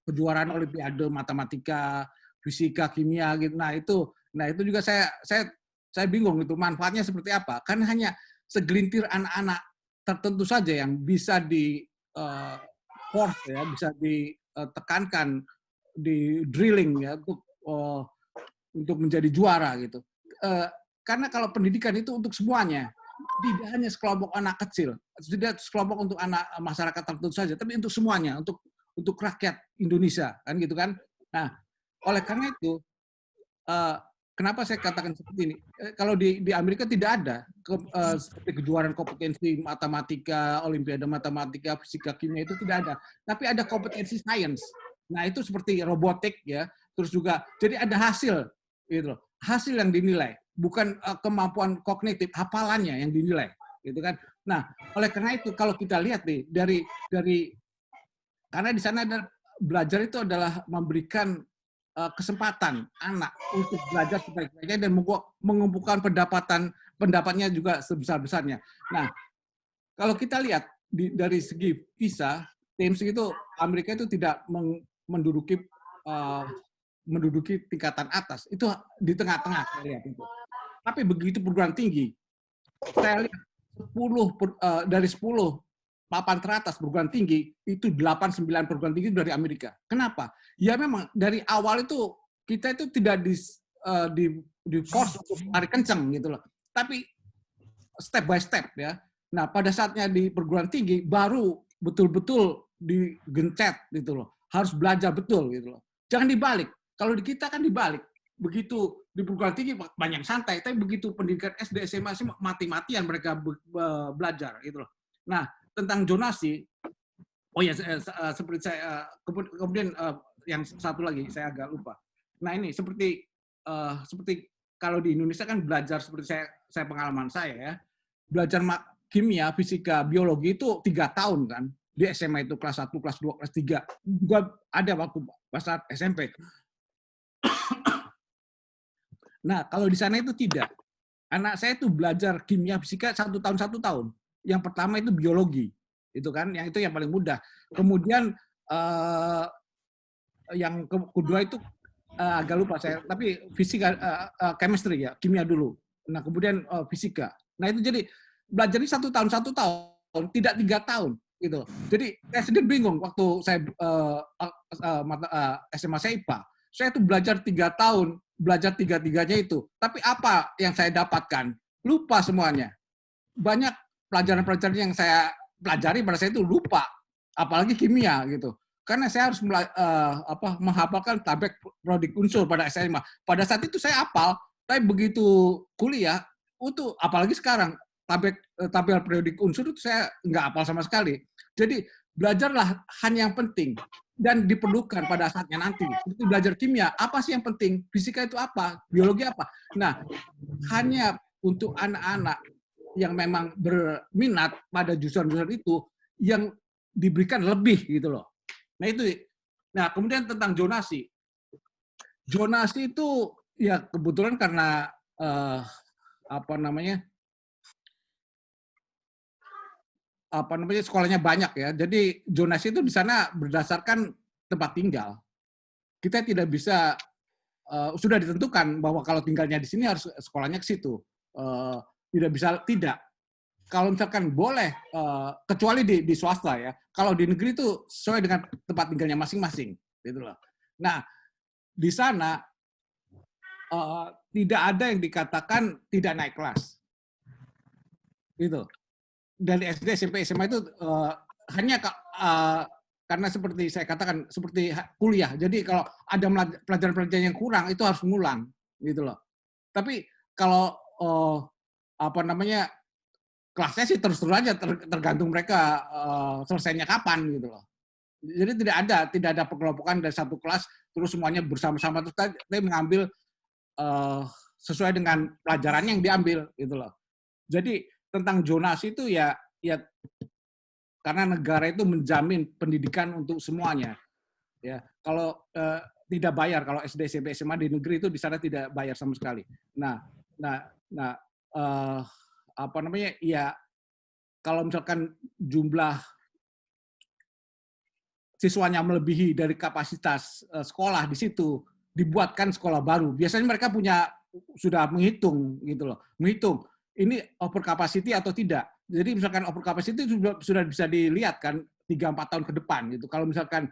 Speaker 1: kejuaraan olimpiade matematika, fisika, kimia gitu. Nah itu juga saya bingung itu manfaatnya seperti apa. Kan hanya segelintir anak-anak tertentu saja yang bisa di force ya, bisa ditekankan, di drilling ya untuk menjadi juara gitu. Karena kalau pendidikan itu untuk semuanya, tidak hanya sekelompok anak kecil, tidak sekelompok untuk anak masyarakat tertentu saja, tapi untuk semuanya, untuk rakyat Indonesia, kan gitu kan. Nah, oleh karena itu, kenapa saya katakan seperti ini? Kalau di Amerika tidak ada seperti kejuaraan kompetensi matematika, olimpiade matematika, fisika, kimia itu tidak ada. Tapi ada kompetensi sains. Nah, itu seperti robotik ya. Terus juga jadi ada hasil gitu loh. Hasil yang dinilai, bukan kemampuan kognitif, hafalannya yang dinilai, gitu kan. Nah, oleh karena itu kalau kita lihat nih dari karena di sana ada belajar itu adalah memberikan kesempatan anak untuk belajar sebaik-baiknya dan mengumpulkan pendapatnya juga sebesar-besarnya. Nah, kalau kita lihat dari segi PISA, TIMSS itu Amerika itu tidak menduduki tingkatan atas, itu di tengah-tengah saya lihat itu. Tapi begitu perguruan tinggi, saya lihat 10 dari 10 papan teratas perguruan tinggi itu 8-9 perguruan tinggi dari Amerika. Kenapa? Ya memang dari awal itu kita itu tidak di force untuk lari kencang gitu loh. Tapi step by step ya. Nah, pada saatnya di perguruan tinggi baru betul-betul digencet gitu loh. Harus belajar betul gitu loh. Jangan dibalik. Kalau di kita kan dibalik. Begitu di perguruan tinggi banyak santai, tapi begitu pendidikan SD, SMA mati-matian mereka belajar gitu loh. Nah, tentang zonasi, oh ya seperti saya kemudian yang satu lagi saya agak lupa. Nah, ini seperti kalau di Indonesia kan belajar seperti saya pengalaman saya ya. Belajar kimia, fisika, biologi itu 3 tahun kan. Di SMA itu kelas 1, kelas 2, kelas 3. Juga ada waktu pas SMP. Nah, kalau di sana itu tidak. Anak saya itu belajar kimia, fisika 1 tahun. Yang pertama itu biologi. Itu kan, yang itu yang paling mudah. Kemudian yang kedua itu agak lupa saya, tapi fisika, chemistry ya, kimia dulu. Nah, kemudian fisika. Nah, itu jadi belajarnya 1 tahun, tidak 3 tahun gitu. Jadi saya sendiri bingung waktu saya SMA saya IPA. Saya itu belajar 3 tahun, belajar tiga-tiganya itu. Tapi apa yang saya dapatkan? Lupa semuanya. Banyak pelajaran-pelajaran yang saya pelajari pada saya itu lupa. Apalagi kimia gitu. Karena saya harus menghafalkan tabel periodik unsur pada SMA. Pada saat itu saya hafal, tapi begitu kuliah, itu apalagi sekarang tabel periodik unsur itu saya nggak hafal sama sekali. Jadi belajarlah hanya yang penting dan diperlukan pada saatnya nanti. Seperti belajar kimia, apa sih yang penting? Fisika itu apa? Biologi apa? Nah, hanya untuk anak-anak yang memang berminat pada jurusan-jurusan itu yang diberikan lebih gitu loh. Nah itu. Nah kemudian tentang zonasi. Zonasi itu ya kebetulan karena sekolahnya banyak ya. Jadi zonasi itu di sana berdasarkan tempat tinggal. Kita tidak bisa sudah ditentukan bahwa kalau tinggalnya di sini harus sekolahnya ke situ. Tidak bisa tidak. Kalau misalkan boleh, kecuali di swasta ya. Kalau di negeri itu sesuai dengan tempat tinggalnya masing-masing, gitu loh. Nah, di sana tidak ada yang dikatakan tidak naik kelas, gitu. Dari SD, SMP, SMA itu hanya karena seperti saya katakan seperti kuliah. Jadi kalau ada pelajaran-pelajaran yang kurang itu harus ngulang, gitu loh. Tapi kalau kelasnya sih terus aja tergantung mereka selesainya kapan gitu loh. Jadi tidak ada pengelompokan dari satu kelas terus semuanya bersama-sama terus kita mengambil sesuai dengan pelajarannya yang diambil gitu loh. Jadi tentang zonasi itu ya karena negara itu menjamin pendidikan untuk semuanya. Ya, kalau tidak bayar, kalau SD, SMP, SMA di negeri itu di sana tidak bayar sama sekali. Ya kalau misalkan jumlah siswanya melebihi dari kapasitas sekolah di situ, dibuatkan sekolah baru. Biasanya mereka sudah menghitung gitu loh, menghitung ini over capacity atau tidak. Jadi misalkan over capacity sudah bisa dilihat kan 3-4 tahun ke depan gitu. Kalau misalkan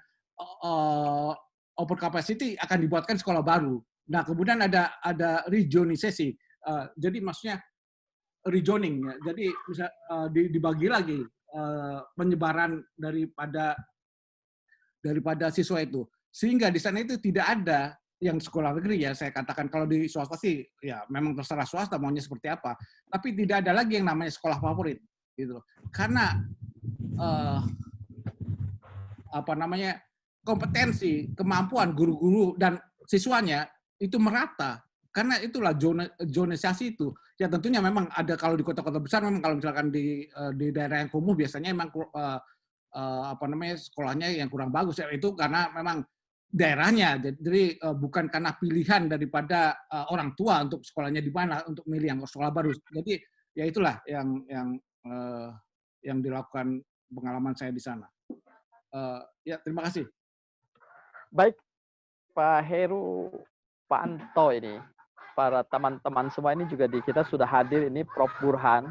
Speaker 1: over capacity akan dibuatkan sekolah baru. Nah, kemudian ada regionalisasi. Jadi maksudnya rezoning ya. Jadi bisa dibagi lagi penyebaran daripada siswa itu. Sehingga di sana itu tidak ada yang sekolah negeri ya, saya katakan. Kalau di swasta sih ya memang terserah swasta maunya seperti apa, tapi tidak ada lagi yang namanya sekolah favorit gitu loh. Karena kompetensi, kemampuan guru-guru dan siswanya itu merata. Karena itulah zonisasi itu. Ya tentunya memang ada, kalau di kota-kota besar memang, kalau misalkan di daerah yang kumuh biasanya memang sekolahnya yang kurang bagus ya, itu karena memang daerahnya. Jadi bukan karena pilihan daripada orang tua untuk sekolahnya di mana, untuk milih yang sekolah baru. Jadi ya itulah yang dilakukan pengalaman saya di sana. Ya, terima kasih.
Speaker 2: Baik, Pak Heru, Pak Anto ini, para teman-teman semua ini juga kita sudah hadir ini, Prof. Burhan.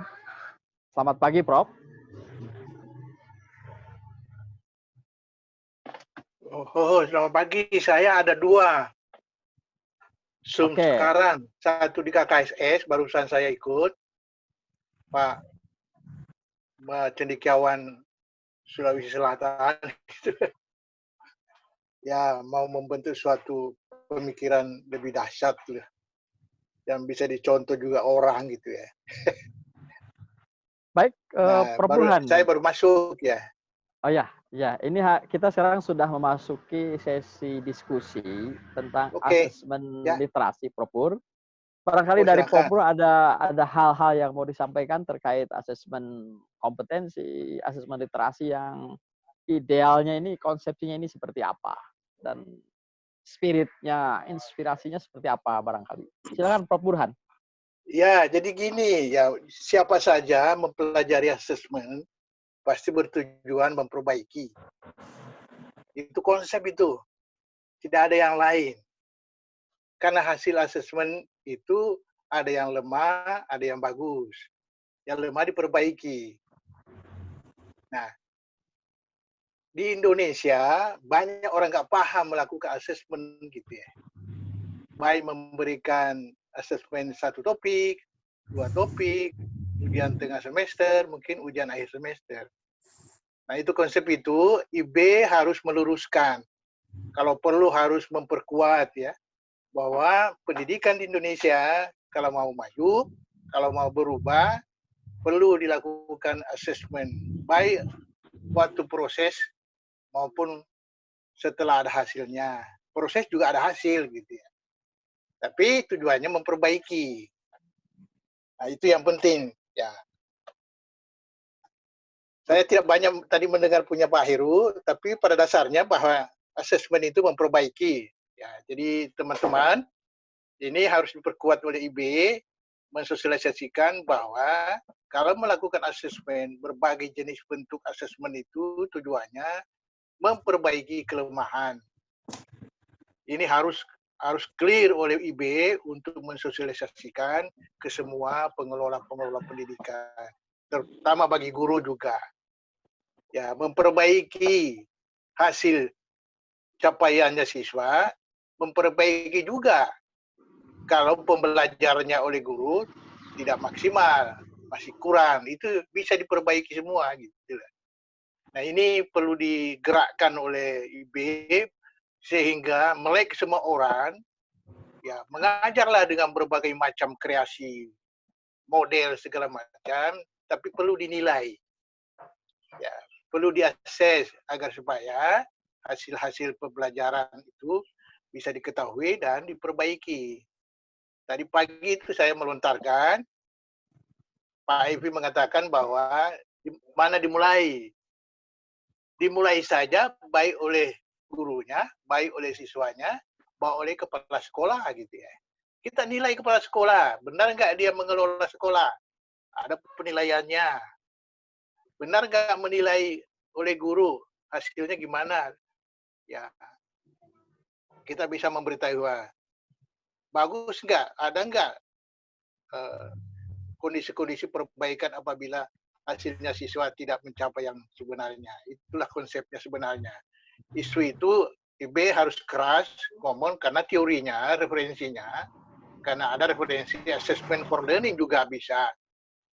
Speaker 2: Selamat pagi, Prof.
Speaker 6: Oh, selamat pagi. Saya ada 2 Zoom sekarang. Satu di KKSS, barusan saya ikut. Pak Cendekiawan Sulawesi Selatan. Ya, mau membentuk suatu pemikiran lebih dahsyat gitu, yang bisa dicontoh juga orang gitu ya.
Speaker 2: Baik, Prof. Burhan.
Speaker 6: Saya baru masuk ya.
Speaker 2: Oh ya, ini kita sekarang sudah memasuki sesi diskusi tentang asesmen literasi, Prof. Pur. Barangkali dari Prof. Pur ada hal-hal yang mau disampaikan terkait asesmen kompetensi, asesmen literasi yang idealnya ini, konsepsinya ini seperti apa, dan spiritnya, inspirasinya seperti apa barangkali. Silakan Prof. Burhan.
Speaker 6: Ya, jadi gini ya, siapa saja mempelajari asesmen pasti bertujuan memperbaiki. Itu konsep itu. Tidak ada yang lain. Karena hasil asesmen itu ada yang lemah, ada yang bagus. Yang lemah diperbaiki. Nah, di Indonesia banyak orang nggak paham melakukan asesmen gitu ya. Baik memberikan asesmen 1 topik, 2 topik, ujian tengah semester, mungkin ujian akhir semester. Nah, itu konsep itu IB harus meluruskan. Kalau perlu harus memperkuat ya, bahwa pendidikan di Indonesia kalau mau maju, kalau mau berubah, perlu dilakukan asesmen, baik waktu proses maupun setelah ada hasilnya. Proses juga ada hasil gitu ya. Tapi tujuannya memperbaiki. Nah, itu yang penting ya. Saya tidak banyak tadi mendengar punya Pak Heru, tapi pada dasarnya bahwa asesmen itu memperbaiki. Ya, jadi teman-teman, ini harus diperkuat oleh IB, mensosialisasikan bahwa kalau melakukan asesmen, berbagai jenis bentuk asesmen itu tujuannya memperbaiki kelemahan. Ini harus clear oleh IB untuk mensosialisasikan ke semua pengelola-pengelola pendidikan, terutama bagi guru juga. Ya, memperbaiki hasil capaiannya siswa, memperbaiki juga kalau pembelajarannya oleh guru tidak maksimal, masih kurang, itu bisa diperbaiki semua gitu. Nah, ini perlu digerakkan oleh IB sehingga melek semua orang, ya mengajarlah dengan berbagai macam kreasi, model segala macam, tapi perlu dinilai. Ya, perlu diakses agar supaya hasil-hasil pembelajaran itu bisa diketahui dan diperbaiki. Tadi pagi itu saya melontarkan, Pak Evi mengatakan bahwa mana dimulai. Dimulai saja baik oleh gurunya, baik oleh siswanya, baik oleh kepala sekolah gitu ya. Kita nilai kepala sekolah, benar nggak dia mengelola sekolah? Ada penilaiannya. Benar nggak menilai oleh guru, hasilnya gimana? Ya, kita bisa memberitahu, bagus nggak, ada nggak kondisi-kondisi perbaikan apabila hasilnya siswa tidak mencapai yang sebenarnya. Itulah konsepnya sebenarnya. Isu itu IB harus keras ngomong karena teorinya, referensinya, karena ada referensi assessment for learning juga bisa.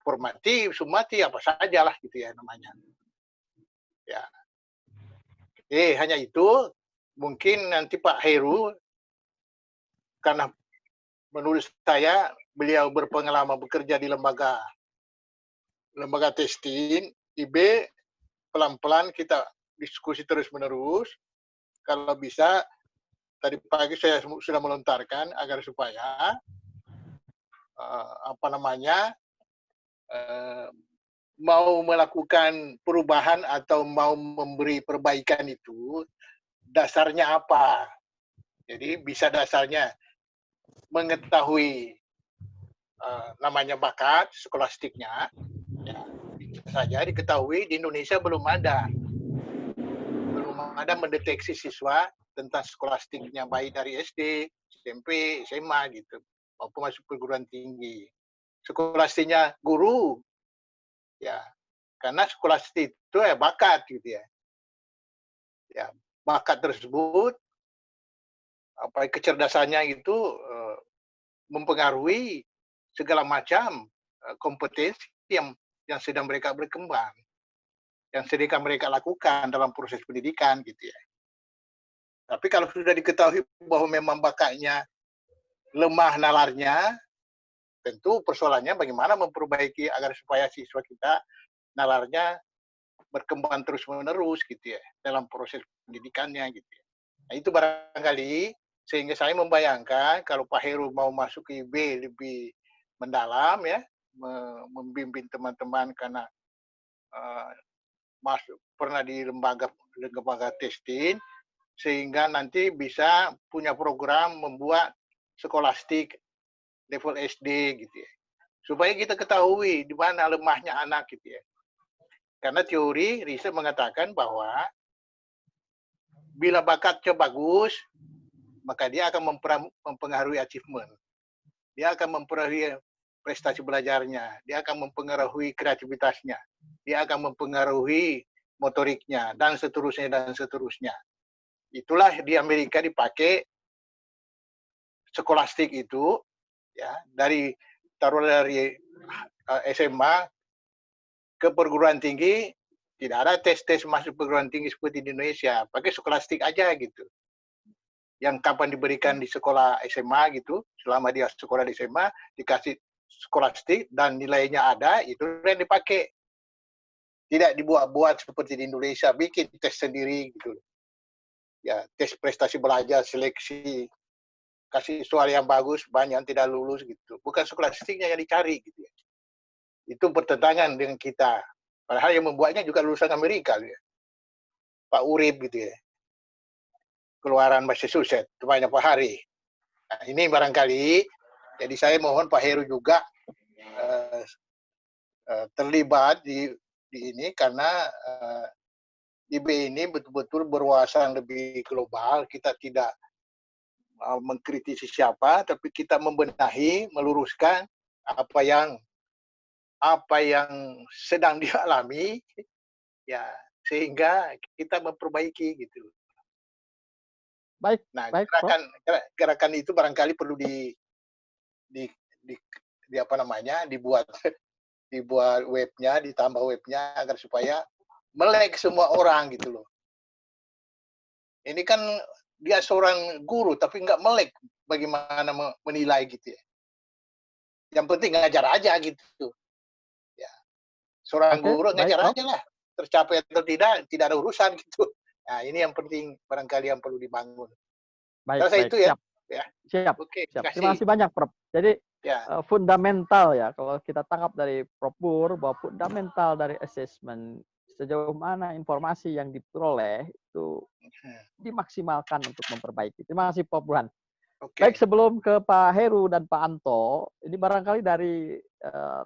Speaker 6: formatif, sumatif, apa saja lah gitu ya namanya. Ya. Hanya itu. Mungkin nanti Pak Heru, karena menurut saya beliau berpengalaman bekerja di lembaga testing, IB, pelan-pelan kita diskusi terus-menerus. Kalau bisa, tadi pagi saya sudah melontarkan agar supaya mau melakukan perubahan atau mau memberi perbaikan itu dasarnya apa. Jadi bisa dasarnya mengetahui namanya bakat skolastiknya, ya, bisa saja diketahui di Indonesia belum ada mendeteksi siswa tentang skolastiknya baik dari SD, SMP, SMA gitu, maupun masuk perguruan tinggi. Skolastiknya guru, ya, karena skolastik itu bakat gitu ya. Ya, bakat tersebut kecerdasannya itu mempengaruhi segala macam kompetensi yang sedang mereka berkembang, yang sedang mereka lakukan dalam proses pendidikan gitu ya. Tapi kalau sudah diketahui bahwa memang bakatnya lemah nalarnya, tentu persoalannya bagaimana memperbaiki agar supaya siswa kita nalarnya berkembang terus-menerus gitu ya dalam proses pendidikannya gitu ya. Nah, itu barangkali sehingga saya membayangkan kalau Pak Heru mau masuk ke IB lebih mendalam ya, membimbing teman-teman karena pernah di lembaga testing, sehingga nanti bisa punya program membuat skolastik level SD gitu ya. Supaya kita ketahui di mana lemahnya anak gitu ya. Karena teori riset mengatakan bahwa bila bakatnya bagus, maka dia akan mempengaruhi achievement. Dia akan mempengaruhi prestasi belajarnya, dia akan mempengaruhi kreativitasnya, dia akan mempengaruhi motoriknya, dan seterusnya, dan seterusnya. Itulah di Amerika dipakai skolastik itu, ya, dari SMA ke perguruan tinggi, tidak ada tes-tes masuk perguruan tinggi seperti di Indonesia, pakai skolastik aja gitu. Yang kapan diberikan di sekolah SMA gitu, selama dia sekolah di SMA, dikasih skolastik dan nilainya ada, itu yang dipakai. Tidak dibuat-buat seperti di Indonesia, bikin tes sendiri gitu. Ya, tes prestasi belajar, seleksi, kasih soal yang bagus, banyak yang tidak lulus gitu. Bukan skolastiknya yang dicari gitu ya. Itu bertentangan dengan kita. Padahal yang membuatnya juga lulusan Amerika gitu ya. Pak Urip gitu ya. Keluaran Massachusetts, temannya Pak Hari. Nah, ini barangkali, jadi saya mohon Pak Heru juga terlibat di ini karena IB ini betul-betul berwawasan lebih global. Kita tidak mengkritisi siapa, tapi kita membenahi, meluruskan apa yang sedang dialami, ya, sehingga kita memperbaiki gitu.
Speaker 2: Baik,
Speaker 6: Nah,
Speaker 2: baik,
Speaker 6: gerakan itu barangkali perlu dibuat webnya, ditambah webnya agar supaya melek semua orang gitu loh. Ini kan dia seorang guru tapi nggak melek bagaimana menilai gitu ya. Yang penting ngajar aja gitu. Ya. Seorang guru ngajar aja lah. Tercapai atau tidak ada urusan gitu. Nah, ini yang penting barangkali yang perlu dibangun.
Speaker 2: Baik,
Speaker 6: itu ya.
Speaker 2: Siap. Ya. Siap.
Speaker 6: Oke,
Speaker 2: siap. Terima kasih banyak, Prof. Jadi fundamental ya, kalau kita tangkap dari Prof. Pur, bahwa fundamental dari assessment sejauh mana informasi yang diperoleh itu dimaksimalkan untuk memperbaiki. Terima kasih, Prof. Burhan. Baik, sebelum ke Pak Heru dan Pak Anto, ini barangkali dari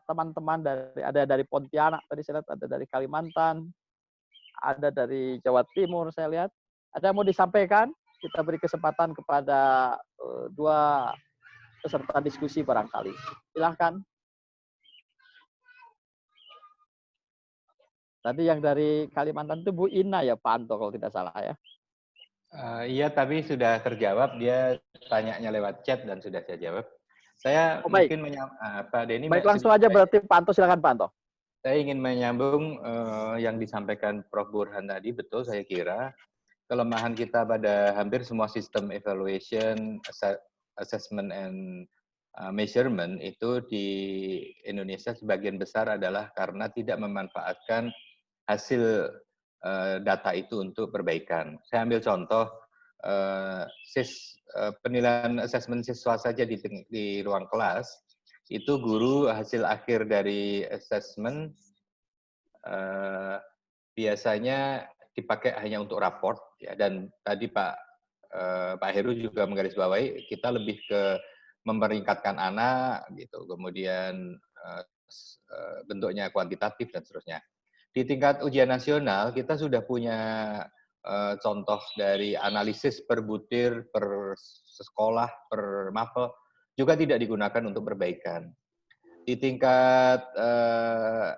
Speaker 2: teman-teman ada dari Pontianak tadi saya lihat, ada dari Kalimantan, ada dari Jawa Timur saya lihat. Ada yang mau disampaikan? Kita beri kesempatan kepada dua peserta diskusi barangkali. Silahkan. Tadi yang dari Kalimantan itu Bu Ina ya, Pak Anto kalau tidak salah ya.
Speaker 3: Iya, tapi sudah terjawab. Dia tanyanya lewat chat dan sudah saya jawab. Saya
Speaker 2: Oh, baik.
Speaker 3: mungkin Pak Denny
Speaker 2: Baik, langsung aja berarti Pak Anto, silakan Pak Anto.
Speaker 3: Saya ingin menyambung yang disampaikan Prof. Burhan tadi, betul saya kira kelemahan kita pada hampir semua sistem evaluation, assessment and measurement itu di Indonesia sebagian besar adalah karena tidak memanfaatkan hasil data itu untuk perbaikan. Saya ambil contoh penilaian asesmen siswa saja di ruang kelas. Itu guru hasil akhir dari assessment biasanya dipakai hanya untuk raport ya, dan tadi Pak Heru juga menggarisbawahi kita lebih ke memeringkatkan anak gitu, kemudian bentuknya kuantitatif dan seterusnya. Di tingkat ujian nasional kita sudah punya contoh dari analisis per butir, per sekolah, per mapel juga tidak digunakan untuk perbaikan. Di tingkat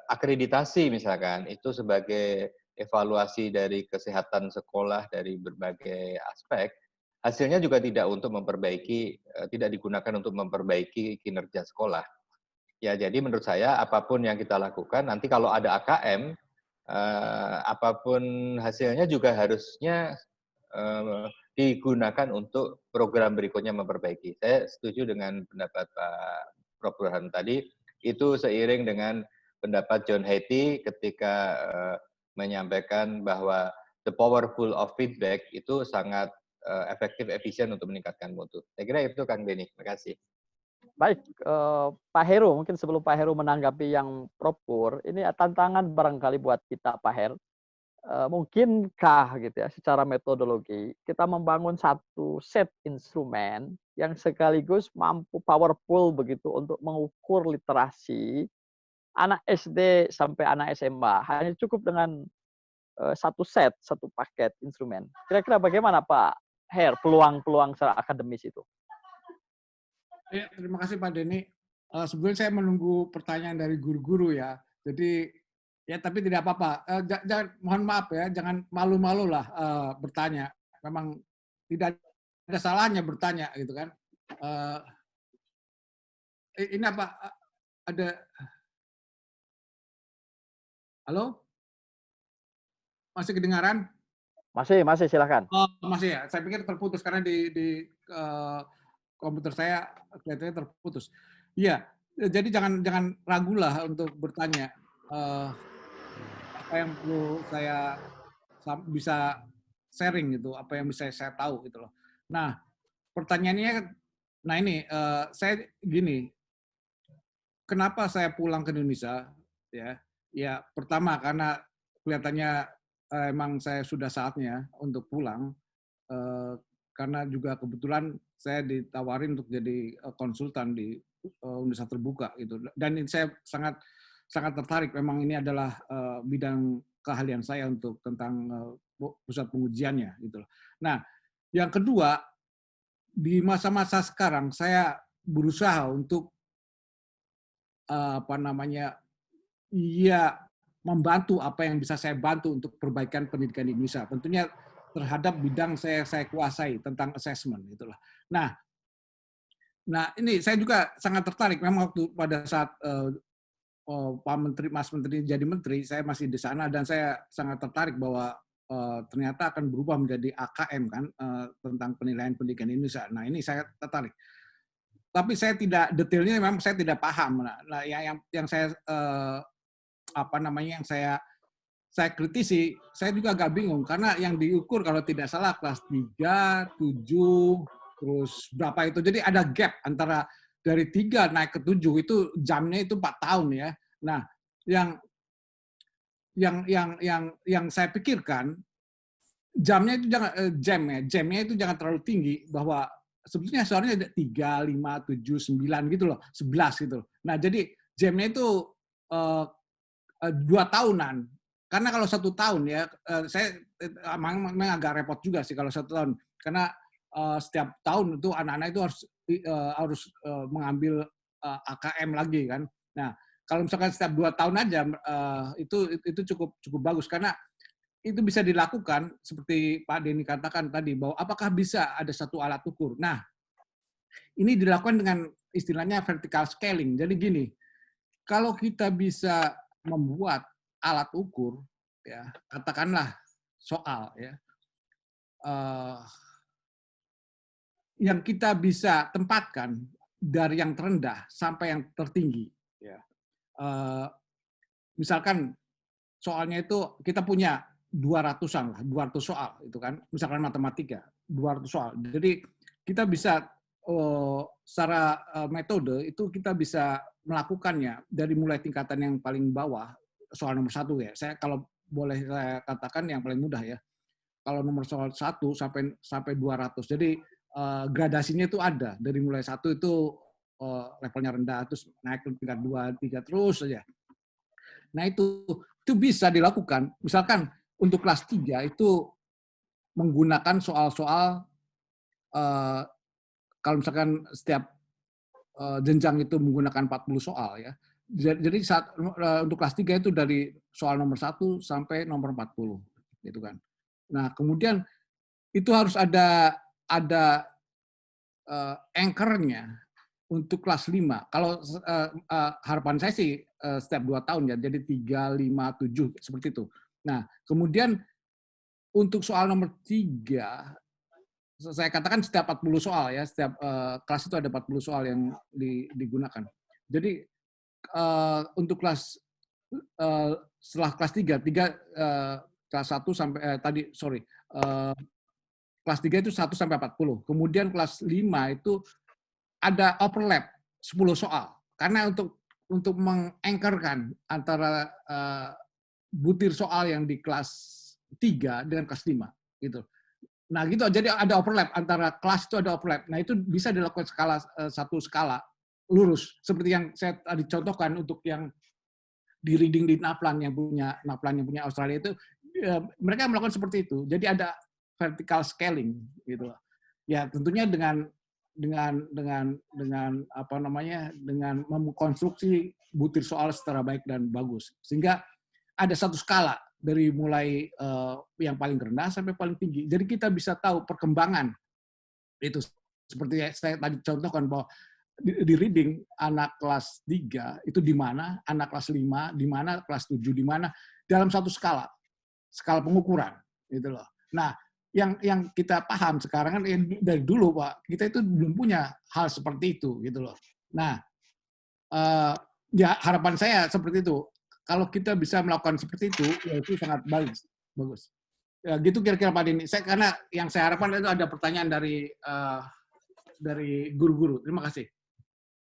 Speaker 3: akreditasi misalkan, itu sebagai evaluasi dari kesehatan sekolah dari berbagai aspek, hasilnya juga tidak untuk memperbaiki, tidak digunakan untuk memperbaiki kinerja sekolah. Ya, jadi menurut saya apapun yang kita lakukan, nanti kalau ada AKM, apapun hasilnya juga harusnya digunakan untuk program berikutnya memperbaiki. Saya setuju dengan pendapat Pak Prof. Burhan tadi, itu seiring dengan pendapat John Hattie ketika menyampaikan bahwa the powerful of feedback itu sangat efektif, efisien untuk meningkatkan mutu. Saya kira itu Kang Denny. Terima kasih.
Speaker 2: Baik, Pak Heru, mungkin sebelum Pak Heru menanggapi yang Prof. Pur, ini tantangan barangkali buat kita, Pak Her. Mungkinkah gitu ya, secara metodologi kita membangun satu set instrumen yang sekaligus mampu powerful begitu untuk mengukur literasi anak SD sampai anak SMA, hanya cukup dengan satu set, satu paket instrumen. Kira-kira bagaimana Pak Her peluang-peluang secara akademis itu?
Speaker 1: Ya, terima kasih Pak Denny. Sebetulnya saya menunggu pertanyaan dari guru-guru ya. Jadi ya tapi tidak apa-apa. Jangan, mohon maaf ya, jangan malu-malu lah bertanya. Memang tidak ada salahnya bertanya gitu kan. Ini apa? Ada? Halo? Masih kedengaran?
Speaker 2: Masih silakan.
Speaker 1: Oh, masih ya. Saya pikir terputus karena di komputer saya kelihatannya terputus. Iya, jadi jangan ragulah untuk bertanya. Apa yang perlu saya bisa sharing gitu, apa yang bisa saya tahu gitu loh. Nah, pertanyaannya, nah ini saya gini, kenapa saya pulang ke Indonesia? Ya pertama karena kelihatannya emang saya sudah saatnya untuk pulang, karena juga kebetulan saya ditawarin untuk jadi konsultan di Universitas Terbuka gitu, dan ini saya sangat tertarik. Memang ini adalah bidang keahlian saya untuk tentang pusat pengujiannya gitu loh. Nah, yang kedua, di masa-masa sekarang saya berusaha untuk membantu apa yang bisa saya bantu untuk perbaikan pendidikan di Indonesia. Tentunya terhadap bidang saya kuasai tentang assessment itulah. Nah ini saya juga sangat tertarik. Memang waktu pada saat Pak Menteri, Mas Menteri jadi menteri, saya masih di sana dan saya sangat tertarik bahwa ternyata akan berubah menjadi AKM kan, tentang penilaian pendidikan Indonesia. Nah ini saya tertarik. Tapi saya tidak detailnya, memang saya tidak paham. Nah yang saya yang saya kritisi, saya juga agak bingung karena yang diukur kalau tidak salah kelas 3, 7, terus berapa itu. Jadi ada gap antara dari 3 naik ke 7 itu jamnya itu 4 tahun ya. Nah, yang saya pikirkan jamnya itu jamnya itu jangan terlalu tinggi, bahwa sebetulnya seharusnya ada 3, 5, 7, 9 gitu loh, 11 gitu loh. Nah, jadi jamnya itu 2 tahunan. Karena kalau 1 tahun ya, saya memang agak repot juga sih kalau 1 tahun. Karena setiap tahun itu anak-anak itu harus mengambil AKM lagi kan. Nah, kalau misalkan setiap 2 tahun aja, itu cukup bagus, karena itu bisa dilakukan seperti Pak Denny katakan tadi, bahwa apakah bisa ada satu alat ukur. Nah, ini dilakukan dengan istilahnya vertical scaling. Jadi gini, kalau kita bisa membuat alat ukur, ya katakanlah soal, ya, yang kita bisa tempatkan dari yang terendah sampai yang tertinggi. Ya. Misalkan soalnya itu kita punya 200-an lah, 200 soal itu kan, misalkan matematika, 200 soal. Jadi kita bisa secara metode itu kita bisa melakukannya dari mulai tingkatan yang paling bawah, soal nomor 1 ya. Saya kalau boleh saya katakan yang paling mudah ya. Kalau nomor soal 1 sampai 200. Jadi gradasinya itu ada dari mulai 1 itu levelnya rendah, terus naik ke tingkat 2, 3 terus saja. Nah itu bisa dilakukan. Misalkan untuk kelas 3 itu menggunakan soal-soal kalau misalkan setiap jenjang itu menggunakan 40 soal ya. Jadi untuk kelas 3 itu dari soal nomor 1 sampai nomor 40 gitu kan. Nah, kemudian itu harus ada anchor-nya untuk kelas 5. Kalau harapan saya sih setiap 2 tahun ya, jadi 3, 5, 7 seperti itu. Nah, kemudian untuk soal nomor 3, saya katakan setiap 40 soal ya, setiap kelas itu ada 40 soal yang digunakan. Jadi untuk kelas setelah kelas 3 kelas 1 sampai kelas 3 itu 1 sampai 40. Kemudian kelas 5 itu ada overlap 10 soal. Karena untuk mengangkerkan antara butir soal yang di kelas 3 dengan kelas 5 gitu. Nah, gitu. Jadi ada overlap antara kelas, itu ada overlap. Nah, itu bisa dilakukan satu skala lurus seperti yang saya tadi contohkan untuk yang di reading di NAPLAN yang punya Australia itu, mereka melakukan seperti itu. Jadi ada vertical scaling gitu. Ya, tentunya dengan apa namanya, dengan mengkonstruksi butir soal secara baik dan bagus. Sehingga ada satu skala dari mulai yang paling rendah sampai paling tinggi. Jadi kita bisa tahu perkembangan itu. Seperti saya tadi contohkan bahwa di reading anak kelas 3 itu di mana, anak kelas 5 di mana, kelas 7 di mana, dalam satu skala pengukuran gitu loh. Nah, yang kita paham sekarang kan dari dulu Pak, kita itu belum punya hal seperti itu gitu loh. Nah, ya harapan saya seperti itu. Kalau kita bisa melakukan seperti itu, ya itu sangat bagus. Ya, gitu kira-kira Pak Dini. Karena yang saya harapkan itu ada pertanyaan dari guru-guru. Terima kasih.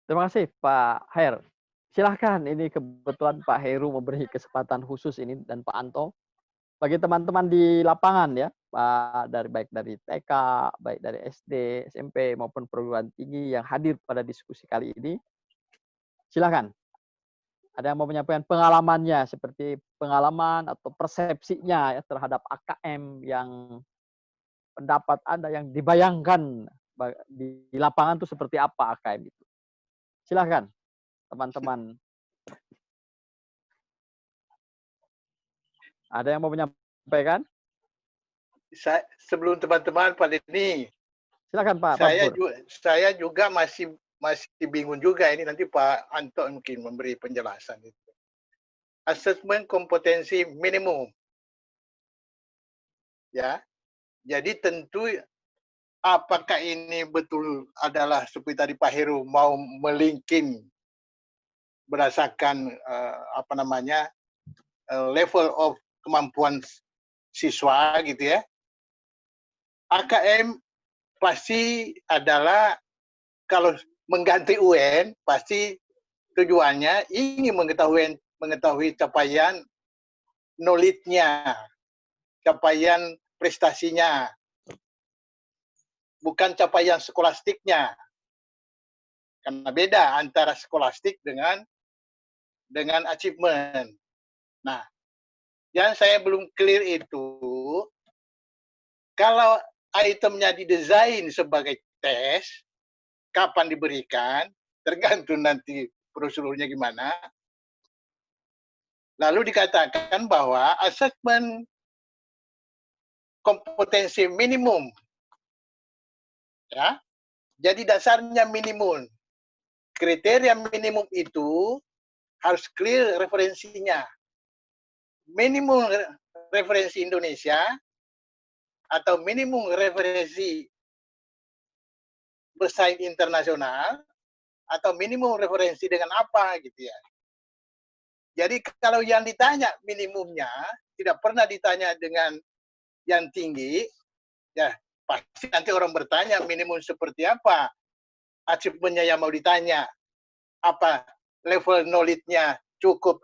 Speaker 2: Terima kasih Pak Her. Silahkan, ini kebetulan Pak Heru memberi kesempatan khusus ini dan Pak Anto. Bagi teman-teman di lapangan ya, Pak, baik dari TK, baik dari SD, SMP maupun perguruan tinggi yang hadir pada diskusi kali ini, silahkan. Ada yang mau menyampaikan pengalamannya, seperti pengalaman atau persepsinya ya terhadap AKM, yang pendapat Anda yang dibayangkan di lapangan itu seperti apa AKM itu. Silahkan, teman-teman. Ada yang mau menyampaikan?
Speaker 6: Sebelum teman-teman Pak Denny,
Speaker 2: silakan Pak.
Speaker 6: Saya juga masih bingung juga ini, nanti Pak Anto mungkin memberi penjelasan itu. Asesmen kompetensi minimum, ya. Jadi tentu apakah ini betul adalah seperti tadi Pak Heru mau melinking berdasarkan level of kemampuan siswa gitu ya. AKM pasti adalah kalau mengganti UN pasti tujuannya ingin mengetahui capaian knowledge-nya, capaian prestasinya, bukan capaian skolastiknya. Karena beda antara skolastik dengan achievement. Nah, yang saya belum clear itu, kalau itemnya didesain sebagai tes, kapan diberikan, tergantung nanti prosedurnya gimana. Lalu dikatakan bahwa asesmen kompetensi minimum, ya, jadi dasarnya minimum. kriteria minimum itu harus clear referensinya. Minimum referensi Indonesia atau minimum referensi bersaing internasional atau minimum referensi dengan apa gitu ya. Jadi kalau yang ditanya minimumnya tidak pernah ditanya dengan yang tinggi, ya pasti nanti orang bertanya minimum seperti apa, achievement-nya yang mau ditanya, apa level knowledge-nya cukup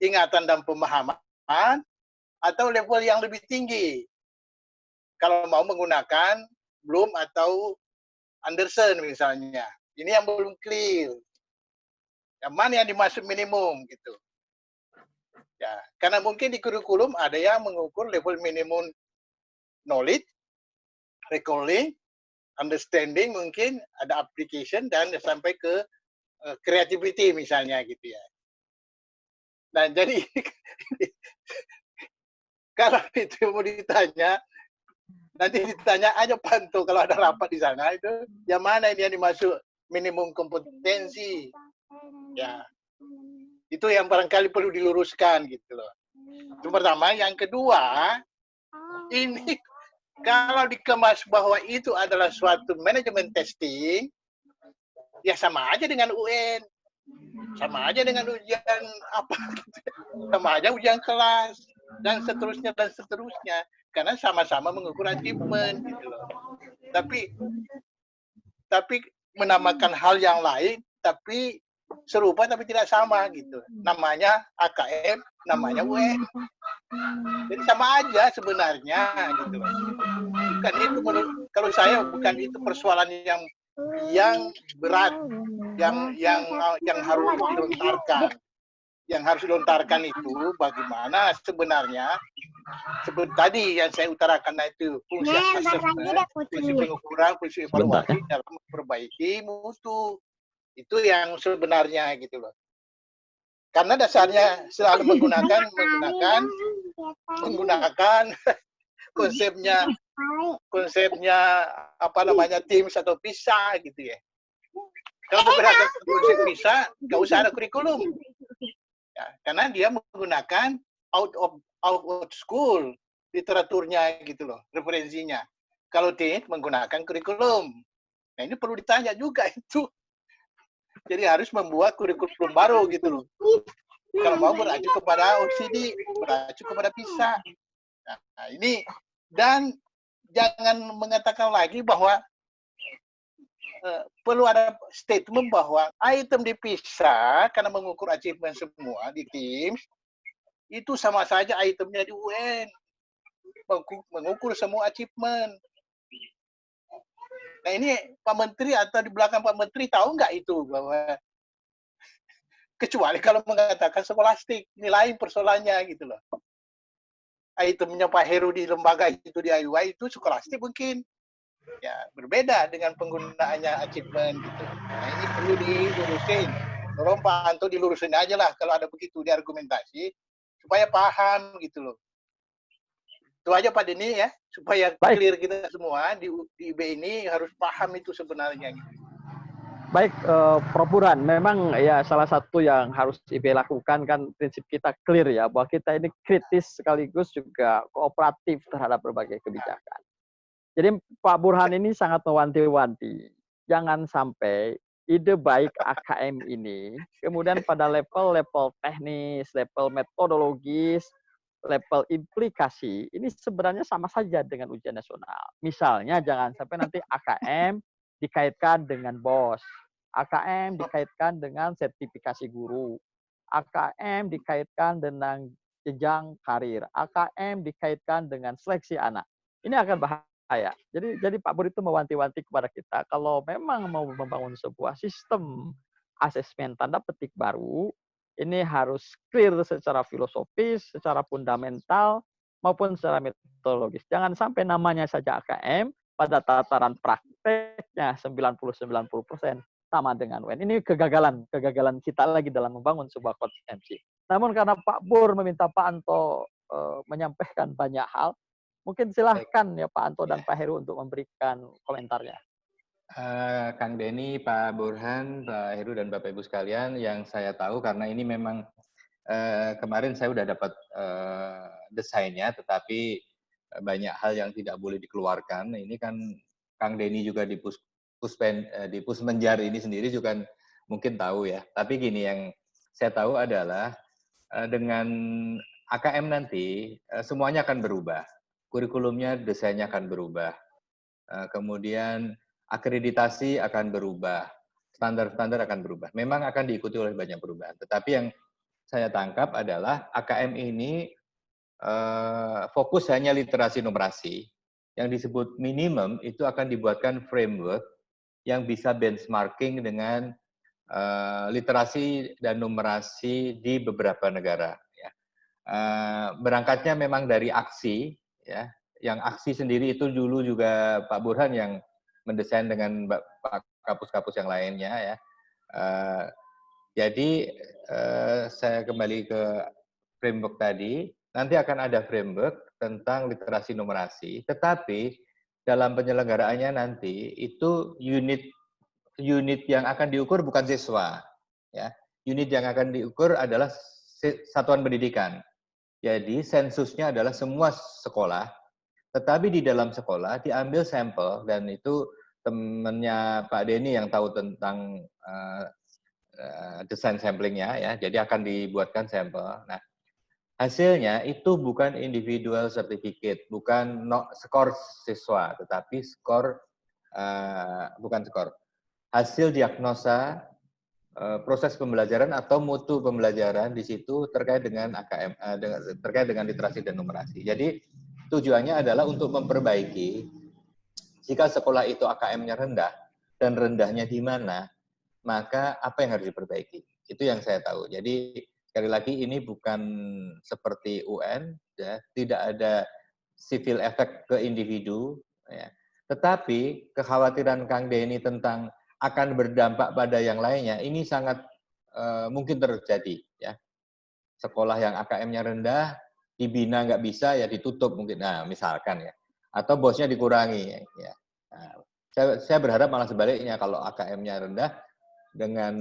Speaker 6: ingatan dan pemahaman, atau level yang lebih tinggi. Kalau mau menggunakan Bloom atau Anderson misalnya, ini yang belum clear. Yang mana yang dimaksud minimum gitu. Ya, karena mungkin di kurikulum ada yang mengukur level minimum knowledge, recalling, understanding, mungkin ada application dan sampai ke creativity misalnya gitu ya. Nah, jadi kalau itu mau ditanya, nanti ditanya aja Panto kalau ada rapat di sana itu, yang mana ini yang dimaksud minimum kompetensi. Ya, itu yang barangkali perlu diluruskan gitu loh. Itu pertama. Yang kedua, ini kalau dikemas bahwa itu adalah suatu manajemen testing, ya sama aja dengan UN, sama aja dengan ujian apa, sama aja ujian kelas dan seterusnya, karena sama-sama mengukur achievement gitu loh. Tapi menamakan hal yang lain, tapi serupa tapi tidak sama gitu. Namanya AKM, namanya UN. Jadi sama aja sebenarnya gitu loh. Bukan itu kalau saya bukan itu persoalan yang berat yang harus dilontarkan. Yang harus dilontarkan itu bagaimana sebenarnya seperti tadi yang saya utarakan itu fungsi assessment, fungsi pengukuran, fungsi evaluasi dalam memperbaiki mutu. Itu yang sebenarnya gitu loh. Karena dasarnya selalu menggunakan konsepnya apa namanya teams atau PISA gitu ya. Kalau berdasarkan konsep PISA, nggak usah ada kurikulum. Ya, karena dia menggunakan out of school literaturnya gitu loh, referensinya. Kalau teams menggunakan kurikulum. Nah ini perlu ditanya juga itu. Jadi harus membuat kurikulum baru gitu loh. Kalau mau beracu kepada OECD, beracu kepada PISA. Nah ini, dan jangan mengatakan lagi bahwa perlu ada statement bahwa item di PISA karena mengukur achievement semua di Teams itu sama saja itemnya di UN mengukur semua achievement. Nah ini Pak Menteri atau di belakang Pak Menteri tahu nggak itu bahwa kecuali kalau mengatakan skolastik, ini lain persoalannya gitu loh. Itemnya Pak Heru di lembaga itu di IUI itu skolastik mungkin. Ya, berbeda dengan penggunaannya achievement gitu. Nah, ini perlu dilurusin. Tolong Pak Anto dilurusin aja lah kalau ada begitu di argumentasi supaya paham gitu loh. Itu aja Pak Denny ya, supaya clear kita semua di IB ini harus paham itu sebenarnya. Gitu.
Speaker 2: Baik, Prof. Burhan, memang ya salah satu yang harus IB lakukan kan prinsip kita clear ya, bahwa kita ini kritis sekaligus juga kooperatif terhadap berbagai kebijakan. Jadi Pak Burhan ini sangat mewanti-wanti, jangan sampai ide baik AKM ini, kemudian pada level teknis, level metodologis, level implikasi, ini sebenarnya sama saja dengan ujian nasional. Misalnya jangan sampai nanti AKM dikaitkan dengan BOS, AKM dikaitkan dengan sertifikasi guru, AKM dikaitkan dengan jenjang karir, AKM dikaitkan dengan seleksi anak. Ini akan bahaya. Jadi Pak Bur itu mewanti-wanti kepada kita kalau memang mau membangun sebuah sistem asesmen tanda petik baru, ini harus clear secara filosofis, secara fundamental maupun secara metodologis. Jangan sampai namanya saja AKM pada tataran prakteknya 90-90% sama dengan UN. Ini kegagalan kita lagi dalam membangun sebuah konsistensi. Namun karena Pak Bur meminta Pak Anto menyampaikan banyak hal, mungkin silahkan ya Pak Anto dan Pak Heru untuk memberikan komentarnya.
Speaker 3: Kang Denny, Pak Burhan, Pak Heru, dan Bapak Ibu sekalian, yang saya tahu karena ini memang kemarin saya udah dapat desainnya, tetapi banyak hal yang tidak boleh dikeluarkan. Ini kan Kang Denny juga di Pusmenjar ini sendiri juga mungkin tahu ya. Tapi gini, yang saya tahu adalah dengan AKM nanti semuanya akan berubah. Kurikulumnya, desainnya akan berubah. Kemudian akreditasi akan berubah, standar-standar akan berubah. Memang akan diikuti oleh banyak perubahan. Tetapi yang saya tangkap adalah AKM ini fokus hanya literasi numerasi. Yang disebut minimum itu akan dibuatkan framework yang bisa benchmarking dengan literasi dan numerasi di beberapa negara. Ya. Berangkatnya memang dari aksi, ya. Yang aksi sendiri itu dulu juga Pak Burhan yang mendesain dengan kapus-kapus yang lainnya ya. Jadi saya kembali ke framework tadi, nanti akan ada framework tentang literasi numerasi, tetapi dalam penyelenggaraannya nanti itu unit yang akan diukur bukan siswa, ya. Unit yang akan diukur adalah satuan pendidikan. Jadi sensusnya adalah semua sekolah. Tetapi di dalam sekolah diambil sampel, dan itu temannya Pak Denny yang tahu tentang desain samplingnya ya. Jadi akan dibuatkan sampel. Nah, hasilnya itu bukan individual certificate, bukan skor siswa, tetapi bukan skor. Hasil diagnosa proses pembelajaran atau mutu pembelajaran di situ terkait dengan AKM, terkait dengan literasi dan numerasi. Jadi tujuannya adalah untuk memperbaiki jika sekolah itu AKM-nya rendah dan rendahnya di mana, maka apa yang harus diperbaiki. Itu yang saya tahu. Jadi sekali lagi ini bukan seperti UN, ya, tidak ada civil effect ke individu, ya. Tetapi kekhawatiran Kang Denny tentang akan berdampak pada yang lainnya, ini sangat mungkin terjadi. Ya. Sekolah yang AKM-nya rendah, dibina nggak bisa, ya ditutup mungkin. Nah, misalkan ya. Atau bosnya dikurangi. Ya. Nah, saya berharap malah sebaliknya, kalau AKM-nya rendah, dengan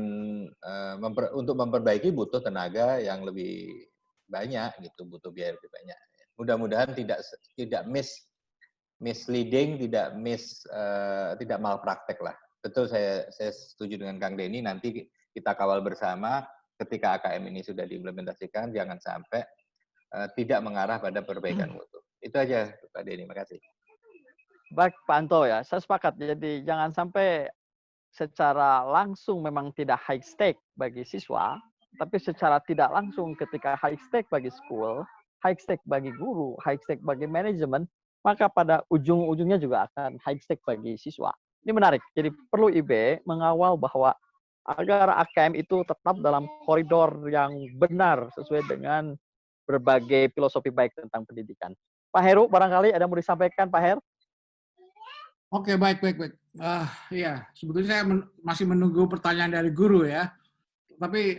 Speaker 3: untuk memperbaiki butuh tenaga yang lebih banyak, gitu, butuh biaya lebih banyak. Mudah-mudahan tidak misleading, tidak malpraktek lah. Betul, saya setuju dengan Kang Denny. Nanti kita kawal bersama ketika AKM ini sudah diimplementasikan, jangan sampai tidak mengarah pada perbaikan mutu. Itu aja, Pak Denny. Terima kasih.
Speaker 2: Baik, Pak Anto ya, saya sepakat. Jadi jangan sampai secara langsung memang tidak high stake bagi siswa, tapi secara tidak langsung ketika high stake bagi school, high stake bagi guru, high stake bagi manajemen, maka pada ujung-ujungnya juga akan high stake bagi siswa. Ini menarik. Jadi perlu IB mengawal bahwa agar AKM itu tetap dalam koridor yang benar sesuai dengan berbagai filosofi baik tentang pendidikan. Pak Heru, barangkali ada mau disampaikan, Pak Her?
Speaker 1: Oke, baik. Ya, sebetulnya saya masih menunggu pertanyaan dari guru ya. Tapi